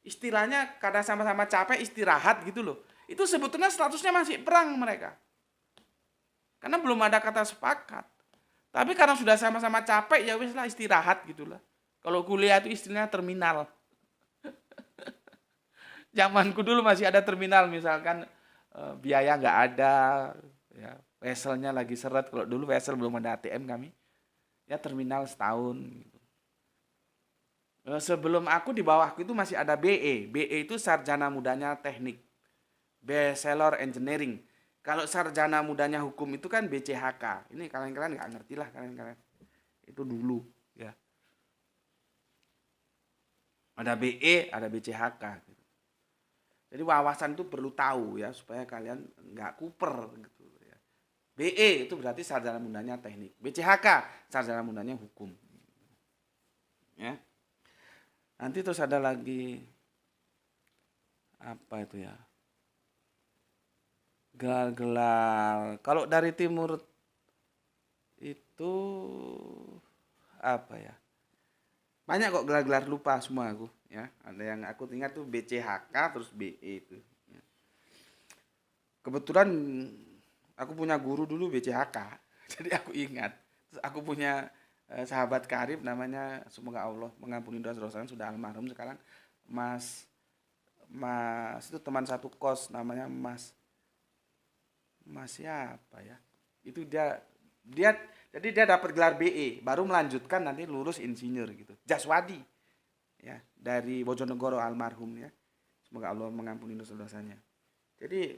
Istilahnya karena sama-sama capek istirahat gitu loh. Itu sebetulnya statusnya masih perang mereka. Karena belum ada kata sepakat. Tapi karena sudah sama-sama capek ya wis lah istirahat gitulah. Kalau kuliah itu istilahnya terminal. Zamanku dulu masih ada terminal, misalkan biaya nggak ada, ya, weselnya lagi seret. Kalau dulu wesel belum ada ATM kami, ya terminal setahun. Gitu. Sebelum aku di bawahku itu masih ada BE. BE itu sarjana mudanya teknik, Bachelor Engineering. Kalau sarjana mudanya hukum itu kan BCHK. Ini kalian-kalian nggak ngerti lah kalian-kalian. Itu dulu ya. Ada BE, ada BCHK. Gitu. Jadi wawasan itu perlu tahu ya supaya kalian nggak kuper gitu ya. BE itu berarti sarjana mudanya teknik. BCHK sarjana mudanya hukum. Ya. Nanti terus ada lagi apa itu ya? Gelar-gelar. Kalau dari timur itu apa ya? Banyak kok gelar-gelar, lupa semua aku ya. Ada yang aku ingat tuh BCHK terus BE itu. Ya. Kebetulan aku punya guru dulu BCHK. Jadi aku ingat. Terus aku punya sahabat karib namanya, semoga Allah mengampuni dosa-dosanya, sudah almarhum sekarang, Mas itu teman satu kos namanya Mas siapa ya? Itu jadi dia dapat gelar BE, baru melanjutkan nanti lulus insinyur gitu. Jaswadi. Ya, dari Bojonegoro almarhum ya. Semoga Allah mengampuni dosa-dosanya. Jadi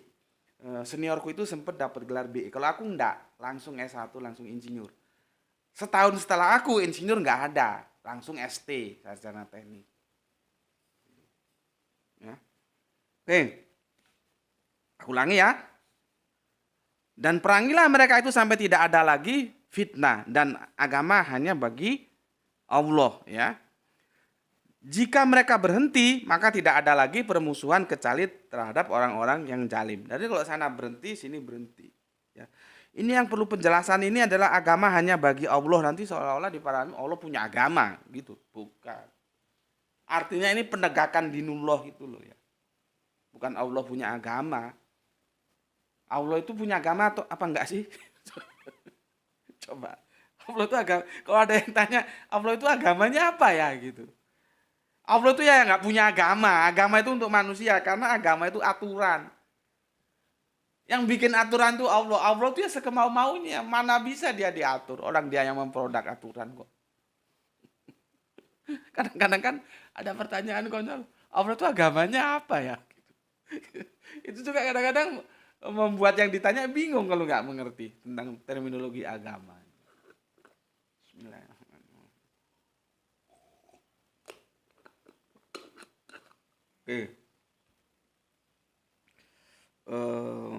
seniorku itu sempat dapat gelar BE. Kalau aku enggak, langsung S1, langsung insinyur. Setahun setelah aku insinyur enggak ada, langsung ST, sarjana teknik. Ya. Oke. Aku ulangi ya. Dan perangilah mereka itu sampai tidak ada lagi fitnah, dan agama hanya bagi Allah ya. Jika mereka berhenti, maka tidak ada lagi permusuhan kecuali terhadap orang-orang yang zalim. Jadi kalau sana berhenti, sini berhenti ya. Ini yang perlu penjelasan, ini adalah agama hanya bagi Allah. Nanti seolah-olah dipahami Allah punya agama gitu. Bukan. Artinya ini penegakan dinullah itu loh ya. Bukan Allah punya agama. Allah itu punya agama atau apa enggak sih? Coba. Allah itu agama. Kalau ada yang tanya Allah itu agamanya apa ya gitu. Allah itu ya nggak punya agama. Agama itu untuk manusia karena agama itu aturan. Yang bikin aturan tuh Allah. Allah tuh ya sekemau-maunya. Mana bisa dia diatur. Orang dia yang memproduk aturan kok. Kadang-kadang kan ada pertanyaan konyol. Allah tuh agamanya apa ya? Itu juga kadang-kadang membuat yang ditanya bingung kalau nggak mengerti tentang terminologi agama. Bismillahirrahmanirrahim. Oke.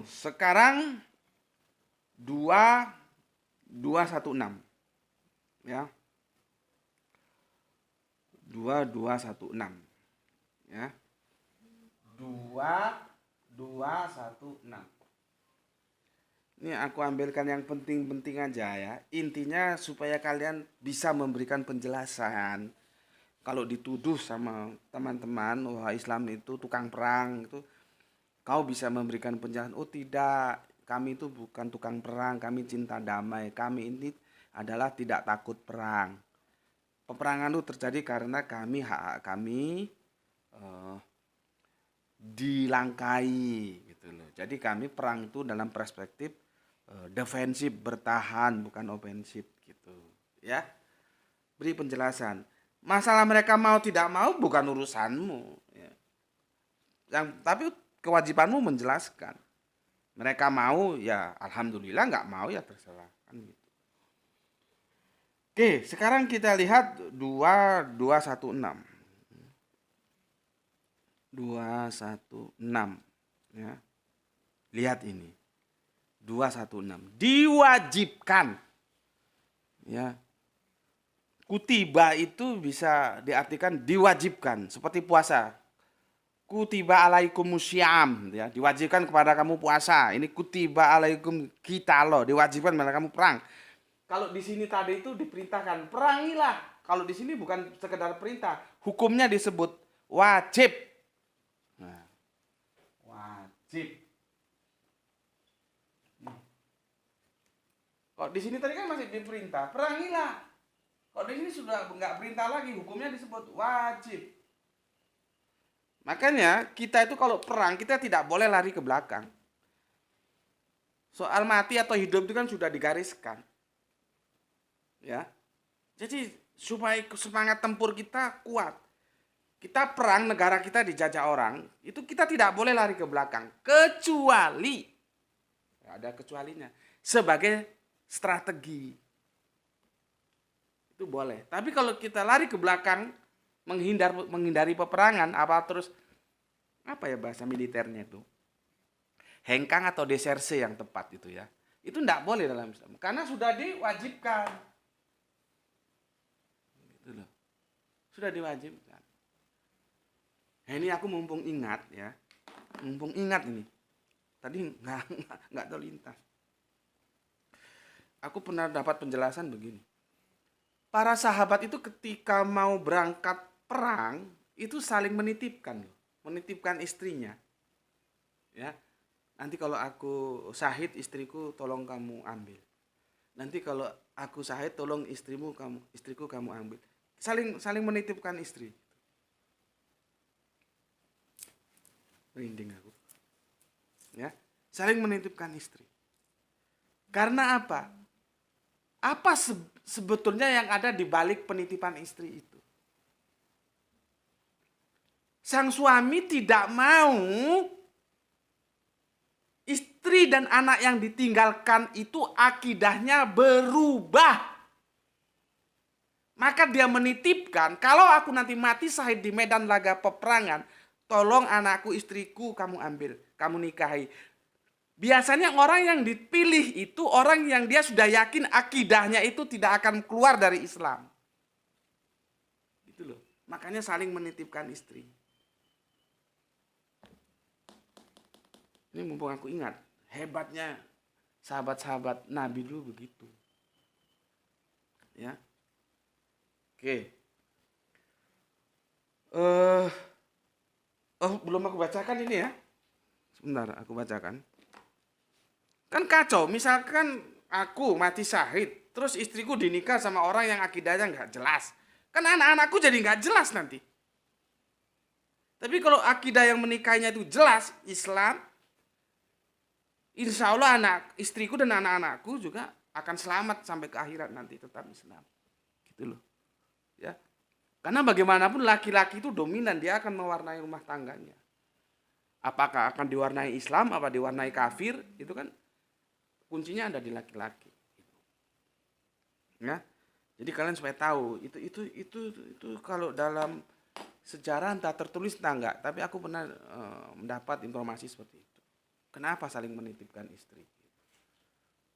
Sekarang 2216 ya. 2216 ya. 2216. Ini aku ambilkan yang penting-penting aja ya. Intinya supaya kalian bisa memberikan penjelasan. Kalau dituduh sama teman-teman, wah Islam itu tukang perang itu, kau bisa memberikan penjelasan. Oh tidak, kami itu bukan tukang perang, kami cinta damai. Kami ini adalah tidak takut perang. Peperangan itu terjadi karena hak kami dilangkai gitu loh. Jadi kami perang itu dalam perspektif defensif, bertahan, bukan ofensif gitu ya. Beri penjelasan. Masalah mereka mau tidak mau bukan urusanmu ya. Tapi kewajibanmu menjelaskan. Mereka mau ya alhamdulillah, nggak mau ya terserah kan gitu. Oke, sekarang kita lihat 2216. 216 ya. Lihat ini. 216 diwajibkan. Ya. Kutiba itu bisa diartikan diwajibkan seperti puasa. Kutiba alaikumusyaam ya, diwajibkan kepada kamu puasa. Ini kutiba alaikum qitalu, diwajibkan kepada kamu perang. Kalau di sini tadi itu diperintahkan perangilah. Kalau di sini bukan sekedar perintah, hukumnya disebut wajib. Nah, wajib. Kalau di sini tadi kan masih diperintah, perangilah. Kalau di sini sudah nggak perintah lagi, hukumnya disebut wajib. Makanya kita itu kalau perang kita tidak boleh lari ke belakang. Soal mati atau hidup itu kan sudah digariskan. Ya. Jadi supaya semangat tempur kita kuat. Kita perang, negara kita dijajah orang, itu kita tidak boleh lari ke belakang kecuali ada kecualinya sebagai strategi. Itu boleh. Tapi kalau kita lari ke belakang menghindari peperangan apa ya bahasa militernya itu? Hengkang atau deserse yang tepat itu ya. Itu tidak boleh dalam Islam karena sudah diwajibkan. Gitu loh. Sudah diwajibkan. Nah, ini aku mumpung ingat ya. Mumpung ingat ini. Tadi nggak terlintas. Aku pernah dapat penjelasan begini. Para sahabat itu ketika mau berangkat perang itu saling menitipkan loh. Menitipkan istrinya. Ya. Nanti kalau aku syahid istriku tolong kamu ambil. Nanti kalau aku syahid tolong istriku kamu ambil. Saling menitipkan istri. Merinding aku. Ya, saling menitipkan istri. Karena apa? Apa sebetulnya yang ada di balik penitipan istri itu? Sang suami tidak mau istri dan anak yang ditinggalkan itu akidahnya berubah. Maka dia menitipkan, kalau aku nanti mati syahid di medan laga peperangan, tolong anakku, istriku kamu ambil, kamu nikahi. Biasanya orang yang dipilih itu orang yang dia sudah yakin akidahnya itu tidak akan keluar dari Islam. Gitu loh. Makanya saling menitipkan istri. Ini mumpung aku ingat, hebatnya sahabat-sahabat Nabi dulu begitu. Ya. Oke. Belum aku bacakan ini ya. Sebentar, aku bacakan. Kan kacau, misalkan aku mati syahid, terus istriku dinikah sama orang yang akidahnya nggak jelas. Kan anak-anakku jadi nggak jelas nanti. Tapi kalau akidah yang menikahinya itu jelas, Islam, insya Allah istriku dan anak-anakku juga akan selamat sampai ke akhirat nanti, tetap Islam. Gitu loh. Ya. Karena bagaimanapun laki-laki itu dominan, dia akan mewarnai rumah tangganya. Apakah akan diwarnai Islam, apa diwarnai kafir, itu kan kuncinya ada di laki-laki. Ya. Jadi kalian supaya tahu, itu kalau dalam sejarah entah tertulis entah enggak, tapi aku pernah mendapat informasi seperti itu. Kenapa saling menitipkan istri?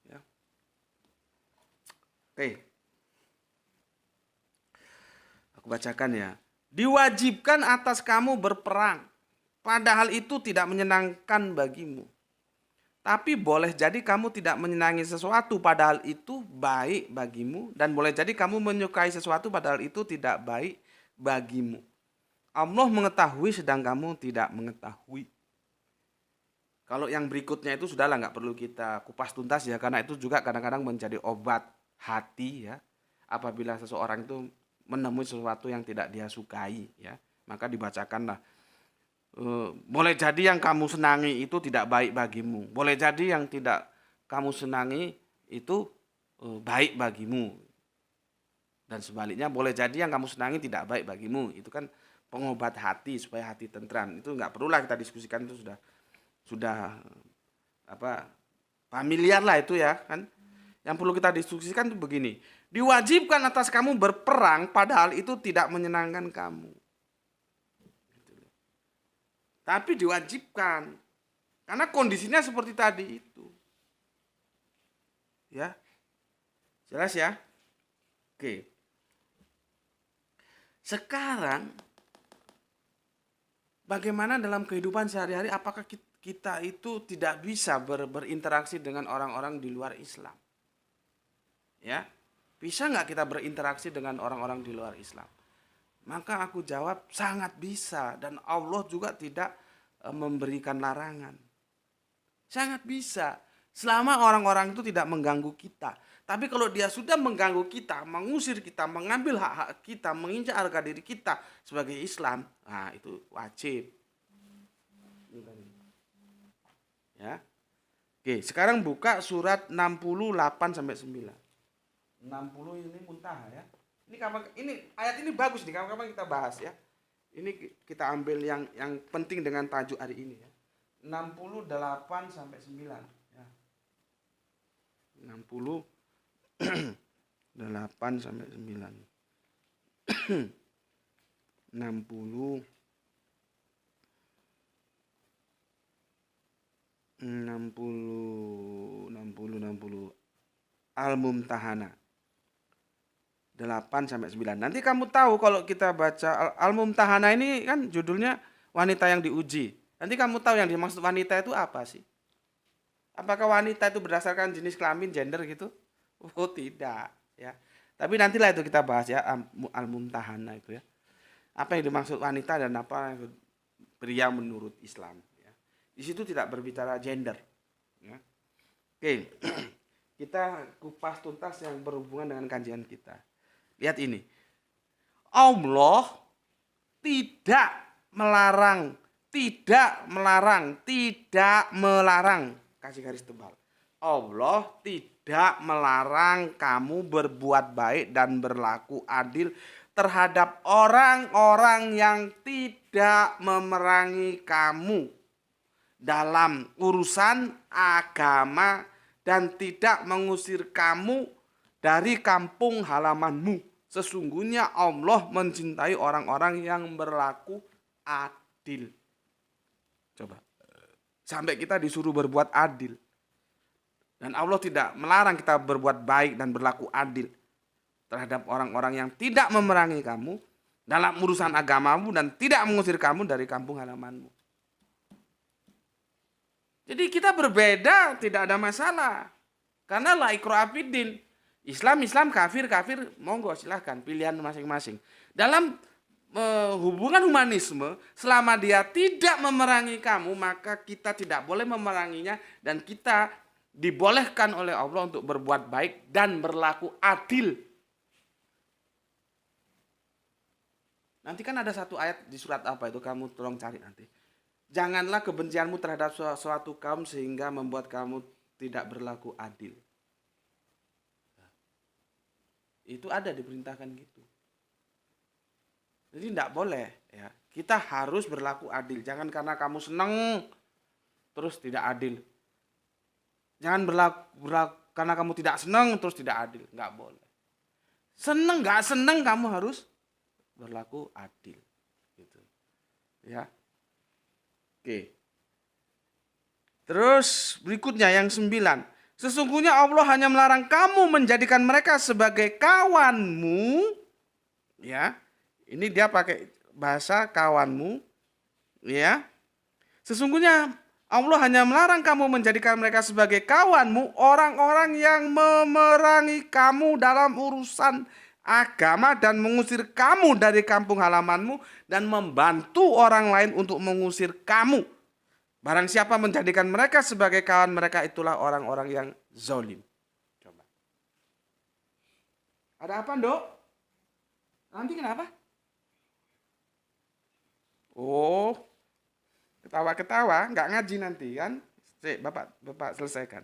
Ya. Oke. Aku bacakan ya. Diwajibkan atas kamu berperang, padahal itu tidak menyenangkan bagimu. Tapi boleh jadi kamu tidak menyenangi sesuatu padahal itu baik bagimu. Dan boleh jadi kamu menyukai sesuatu padahal itu tidak baik bagimu. Allah mengetahui sedang kamu tidak mengetahui. Kalau yang berikutnya itu sudahlah, nggak perlu kita kupas tuntas ya. Karena itu juga kadang-kadang menjadi obat hati ya. Apabila seseorang itu menemui sesuatu yang tidak dia sukai ya. Maka dibacakanlah. Boleh jadi yang kamu senangi itu tidak baik bagimu. Boleh jadi yang tidak kamu senangi itu baik bagimu. Dan sebaliknya boleh jadi yang kamu senangi tidak baik bagimu. Itu kan pengobat hati supaya hati tentram. Itu nggak perlulah kita diskusikan, itu sudah familiar lah itu ya kan. Yang perlu kita diskusikan itu begini. Diwajibkan atas kamu berperang padahal itu tidak menyenangkan kamu. Tapi diwajibkan. Karena kondisinya seperti tadi itu. Ya. Jelas ya? Oke. Sekarang bagaimana dalam kehidupan sehari-hari, apakah kita itu tidak bisa berinteraksi dengan orang-orang di luar Islam? Ya. Bisa nggak kita berinteraksi dengan orang-orang di luar Islam? Maka aku jawab sangat bisa, dan Allah juga tidak memberikan larangan. Sangat bisa. Selama orang-orang itu tidak mengganggu kita. Tapi kalau dia sudah mengganggu kita, mengusir kita, mengambil hak-hak kita, menginjak harga diri kita sebagai Islam, nah itu wajib. Ya. Oke, sekarang buka surat 68 sampai 9. 60 ini muntaha ya. Ini ayat ini bagus nih, kapan kita bahas ya. Ini kita ambil yang penting dengan tajuk hari ini ya. 68 sampai 9 ya. 68 sampai 9. 60 Al-Mumtahanah 8 sampai 9. Nanti kamu tahu kalau kita baca Al-Mumtahanah ini kan judulnya wanita yang diuji. Nanti kamu tahu yang dimaksud wanita itu apa sih? Apakah wanita itu berdasarkan jenis kelamin, gender gitu? Oh tidak ya. Tapi nantilah itu kita bahas ya, Al-Mumtahanah itu ya. Apa yang dimaksud wanita dan apa yang pria menurut Islam ya. Di situ tidak berbicara gender ya. Oke. Kita kupas tuntas yang berhubungan dengan kajian kita. Lihat ini. Allah tidak melarang. Kasih garis tebal. Allah tidak melarang kamu berbuat baik dan berlaku adil terhadap orang-orang yang tidak memerangi kamu dalam urusan agama dan tidak mengusir kamu dari kampung halamanmu. Sesungguhnya Allah mencintai orang-orang yang berlaku adil. Coba. Sampai kita disuruh berbuat adil. Dan Allah tidak melarang kita berbuat baik dan berlaku adil terhadap orang-orang yang tidak memerangi kamu dalam urusan agamamu dan tidak mengusir kamu dari kampung halamanmu. Jadi kita berbeda, tidak ada masalah. Karena la ikraha fiddin. Islam, kafir, monggo silahkan, pilihan masing-masing. Dalam hubungan humanisme, selama dia tidak memerangi kamu, maka kita tidak boleh memeranginya dan kita dibolehkan oleh Allah untuk berbuat baik dan berlaku adil. Nanti kan ada satu ayat di surat apa itu, kamu tolong cari nanti. Janganlah kebencianmu terhadap suatu kaum sehingga membuat kamu tidak berlaku adil. Itu ada diperintahkan gitu. Jadi tidak boleh ya. Kita harus berlaku adil. Jangan karena kamu senang terus tidak adil. Jangan berlaku karena kamu tidak senang terus tidak adil. Nggak boleh. Senang nggak senang kamu harus berlaku adil. Gitu. Ya. Oke. Terus berikutnya yang 9. Sesungguhnya Allah hanya melarang kamu menjadikan mereka sebagai kawanmu. Ya. Ini dia pakai bahasa kawanmu. Ya. Sesungguhnya Allah hanya melarang kamu menjadikan mereka sebagai kawanmu, orang-orang yang memerangi kamu dalam urusan agama dan mengusir kamu dari kampung halamanmu dan membantu orang lain untuk mengusir kamu. Barang siapa menjadikan mereka sebagai kawan, mereka itulah orang-orang yang zalim. Coba. Ada apa, Ndok? Nanti kenapa? Oh, ketawa-ketawa, nggak ngaji nanti kan? Bapak selesaikan.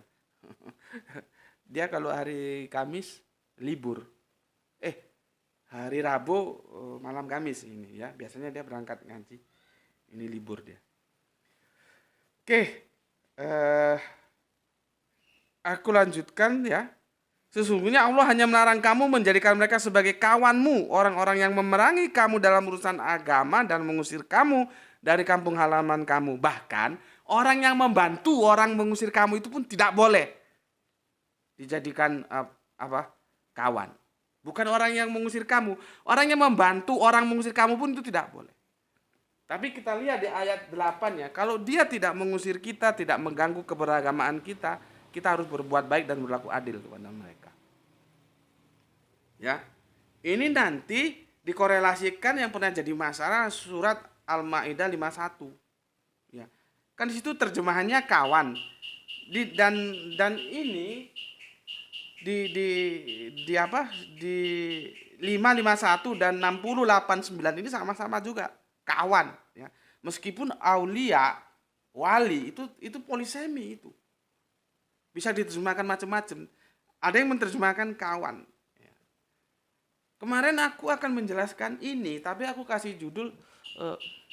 Dia kalau hari Kamis libur. Hari Rabu malam Kamis ini ya. Biasanya dia berangkat ngaji. Ini libur dia. Oke. Aku lanjutkan ya. Sesungguhnya Allah hanya melarang kamu menjadikan mereka sebagai kawanmu, orang-orang yang memerangi kamu dalam urusan agama dan mengusir kamu dari kampung halaman kamu. Bahkan orang yang membantu orang mengusir kamu itu pun tidak boleh dijadikan kawan. Bukan orang yang mengusir kamu, orang yang membantu orang mengusir kamu pun itu tidak boleh. Tapi kita lihat di ayat 8 ya, kalau dia tidak mengusir kita, tidak mengganggu keberagamaan kita, kita harus berbuat baik dan berlaku adil kepada mereka. Ya, ini nanti dikorelasikan yang pernah jadi masalah surat Al-Maidah 51. Ya, kan di situ terjemahannya kawan. Dan ini di 551 dan 6089 ini sama-sama juga kawan ya. Meskipun aulia wali itu polisemi itu. Bisa diterjemahkan macam-macam. Ada yang menerjemahkan kawan ya. Kemarin aku akan menjelaskan ini, tapi aku kasih judul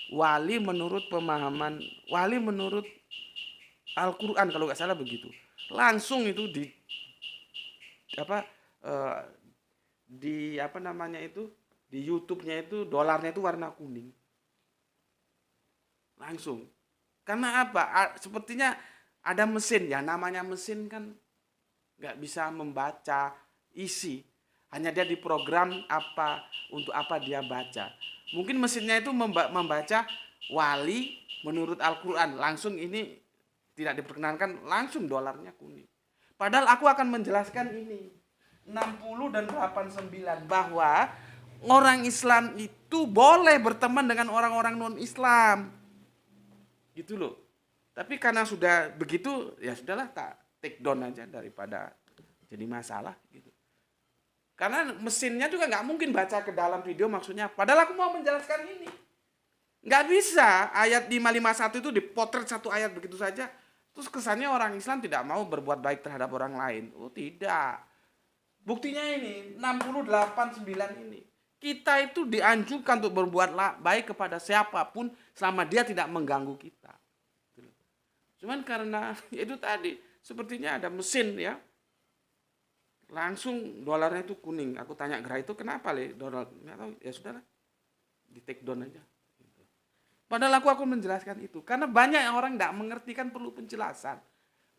wali menurut pemahaman wali menurut Al-Qur'an kalau nggak salah begitu. Langsung itu di YouTube-nya itu dolarnya itu warna kuning. Langsung. Karena apa? Sepertinya ada mesin ya, namanya mesin kan nggak bisa membaca isi. Hanya dia diprogram untuk apa dia baca. Mungkin mesinnya itu membaca wali menurut Al-Qur'an. Langsung ini tidak diperkenankan, langsung dolarnya kuning. Padahal aku akan menjelaskan ini 60 dan 89 bahwa orang Islam itu boleh berteman dengan orang-orang non-Islam. Gitu loh. Tapi karena sudah begitu ya sudahlah, tak take down aja daripada jadi masalah gitu. Karena mesinnya juga nggak mungkin baca ke dalam video maksudnya. Padahal aku mau menjelaskan ini. Nggak bisa ayat 551 itu dipotret satu ayat begitu saja. Terus kesannya orang Islam tidak mau berbuat baik terhadap orang lain. Oh tidak. Buktinya ini 689 ini. Kita itu dianjurkan untuk berbuat baik kepada siapapun selama dia tidak mengganggu kita. Cuman karena itu tadi sepertinya ada mesin ya. Langsung dolarnya itu kuning. Aku tanya Gra itu kenapa dolar? Nggak tahu. Ya sudahlah. Di take down aja. Padahal aku menjelaskan itu. Karena banyak orang tidak mengerti, kan perlu penjelasan.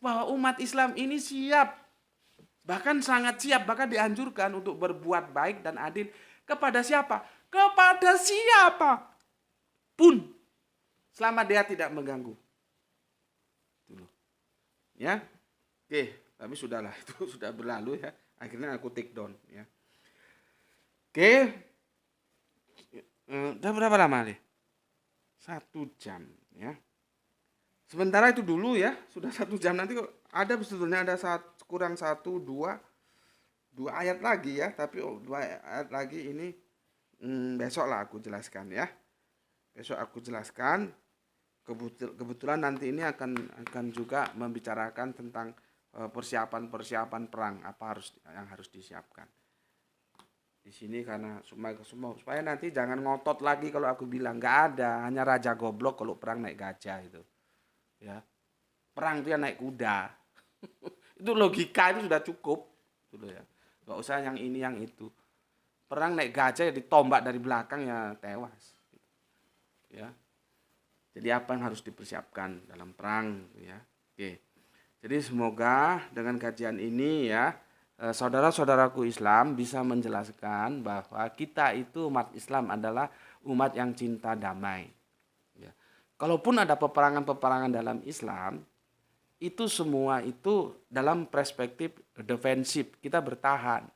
Bahwa umat Islam ini siap. Bahkan sangat siap. Bahkan dianjurkan untuk berbuat baik dan adil. Kepada siapa? Kepada siapa pun. Selama dia tidak mengganggu. Ya. Oke. Tapi sudahlah. Itu sudah berlalu ya. Akhirnya aku take down. Ya. Oke. Udah berapa lama nih? 1 jam ya. Sementara itu dulu ya, sudah 1 jam, nanti kok ada sebetulnya ada kurang 2 ayat lagi ya, tapi 2 ayat lagi ini besok lah aku jelaskan ya. Besok aku jelaskan. Kebetulan nanti ini akan juga membicarakan tentang persiapan perang, apa yang harus disiapkan di sini, karena supaya nanti jangan ngotot lagi kalau aku bilang nggak ada, hanya raja goblok kalau perang naik gajah itu ya. Perang itu ya naik kuda. Itu logika itu sudah cukup gitu ya, nggak usah yang ini yang itu. Perang naik gajah ya ditombak dari belakang ya tewas gitu. Ya, jadi apa yang harus dipersiapkan dalam perang ya. Oke, jadi semoga dengan kajian ini ya, saudara-saudaraku Islam bisa menjelaskan bahwa kita itu umat Islam adalah umat yang cinta damai ya. Kalaupun ada peperangan-peperangan dalam Islam, itu semua itu dalam perspektif defensif, kita bertahan.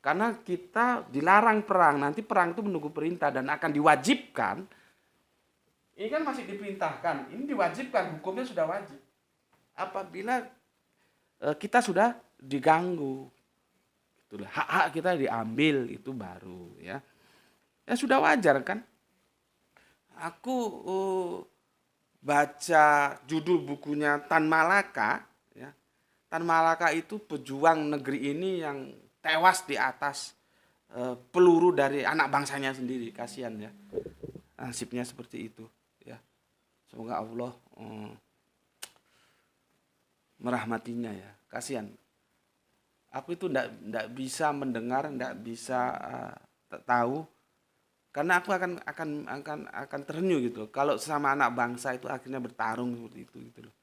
Karena kita dilarang perang, nanti perang itu menunggu perintah dan akan diwajibkan. Ini kan masih diperintahkan, ini diwajibkan, hukumnya sudah wajib. Apabila kita sudah diganggu, itulah hak-hak kita diambil, itu baru ya. Ya sudah wajar kan. Aku baca judul bukunya Tan Malaka ya. Tan Malaka itu pejuang negeri ini yang tewas di atas peluru dari anak bangsanya sendiri. Kasihan ya, nasibnya seperti itu ya. Semoga Allah merahmatinya ya. Kasihan. Aku itu ndak bisa mendengar, ndak bisa tahu, karena aku akan terenyuh gitu kalau sama anak bangsa itu akhirnya bertarung seperti itu gitu loh.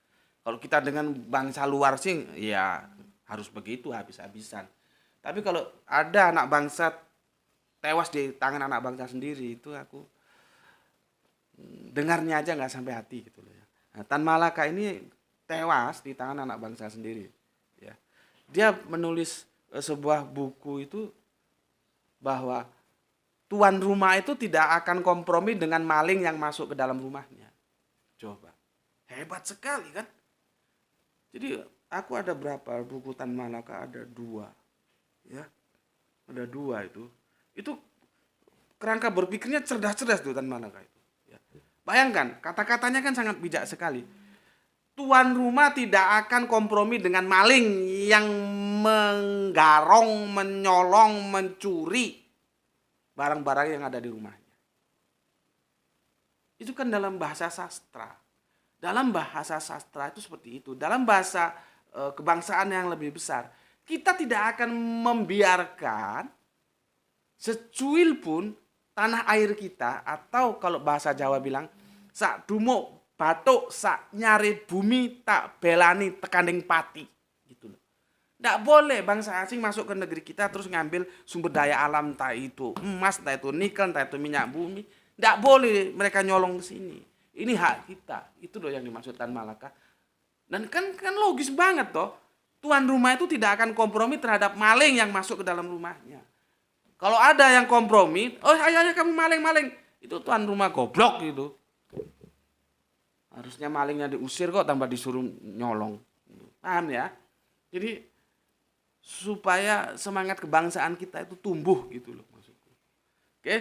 Kalau kita dengan bangsa luar sih ya harus begitu habis-habisan. Tapi kalau ada anak bangsa tewas di tangan anak bangsa sendiri, itu aku dengarnya aja nggak sampai hati gitu loh ya. Nah, Tan Malaka ini tewas di tangan anak bangsa sendiri ya. Dia menulis sebuah buku itu bahwa tuan rumah itu tidak akan kompromi dengan maling yang masuk ke dalam rumahnya. Coba. Hebat sekali kan? Jadi aku ada berapa buku Tan Malaka? Ada 2. Ya. Ada 2 itu. Itu kerangka berpikirnya cerdas-cerdas tuh Tan Malaka itu. Ya. Bayangkan, kata-katanya kan sangat bijak sekali. Tuan rumah tidak akan kompromi dengan maling yang menggarong, menyolong, mencuri barang-barang yang ada di rumahnya. Itu kan dalam bahasa sastra. Dalam bahasa sastra itu seperti itu. Dalam bahasa kebangsaan yang lebih besar, kita tidak akan membiarkan secuil pun tanah air kita, atau kalau bahasa Jawa bilang sak dumuk batuk sak nyari bumi tak belani tekaning pati gitu loh. Nggak boleh bangsa asing masuk ke negeri kita terus ngambil sumber daya alam, entah itu emas, entah itu nikel, entah itu minyak bumi. Nggak boleh mereka nyolong ke sini. Ini hak kita. Itu loh yang dimaksud Tan Malaka. Dan kan logis banget toh. Tuan rumah itu tidak akan kompromi terhadap maling yang masuk ke dalam rumahnya. Kalau ada yang kompromi, oh ayo kamu maling-maling, itu tuan rumah goblok gitu. Harusnya malingnya diusir kok, tambah disuruh nyolong. Paham ya? Jadi supaya semangat kebangsaan kita itu tumbuh gitu loh maksudku. Oke.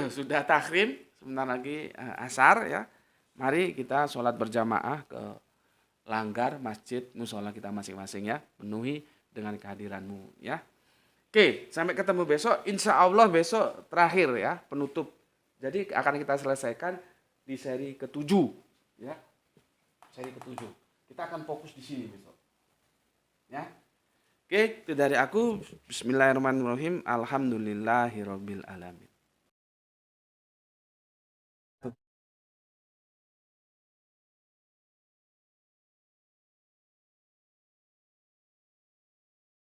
Sudah takhrim, sebentar lagi asar ya. Mari kita sholat berjamaah ke langgar masjid musola kita masing-masing ya. Penuhi dengan kehadiranmu ya. Oke, sampai ketemu besok. Insya Allah besok terakhir ya, penutup. Jadi akan kita selesaikan di seri ke-7 ya. Seri ke-7. Kita akan fokus di sini besok. Ya. Oke, itu dari aku. Bismillahirrahmanirrahim. Alhamdulillahirabbil alamin.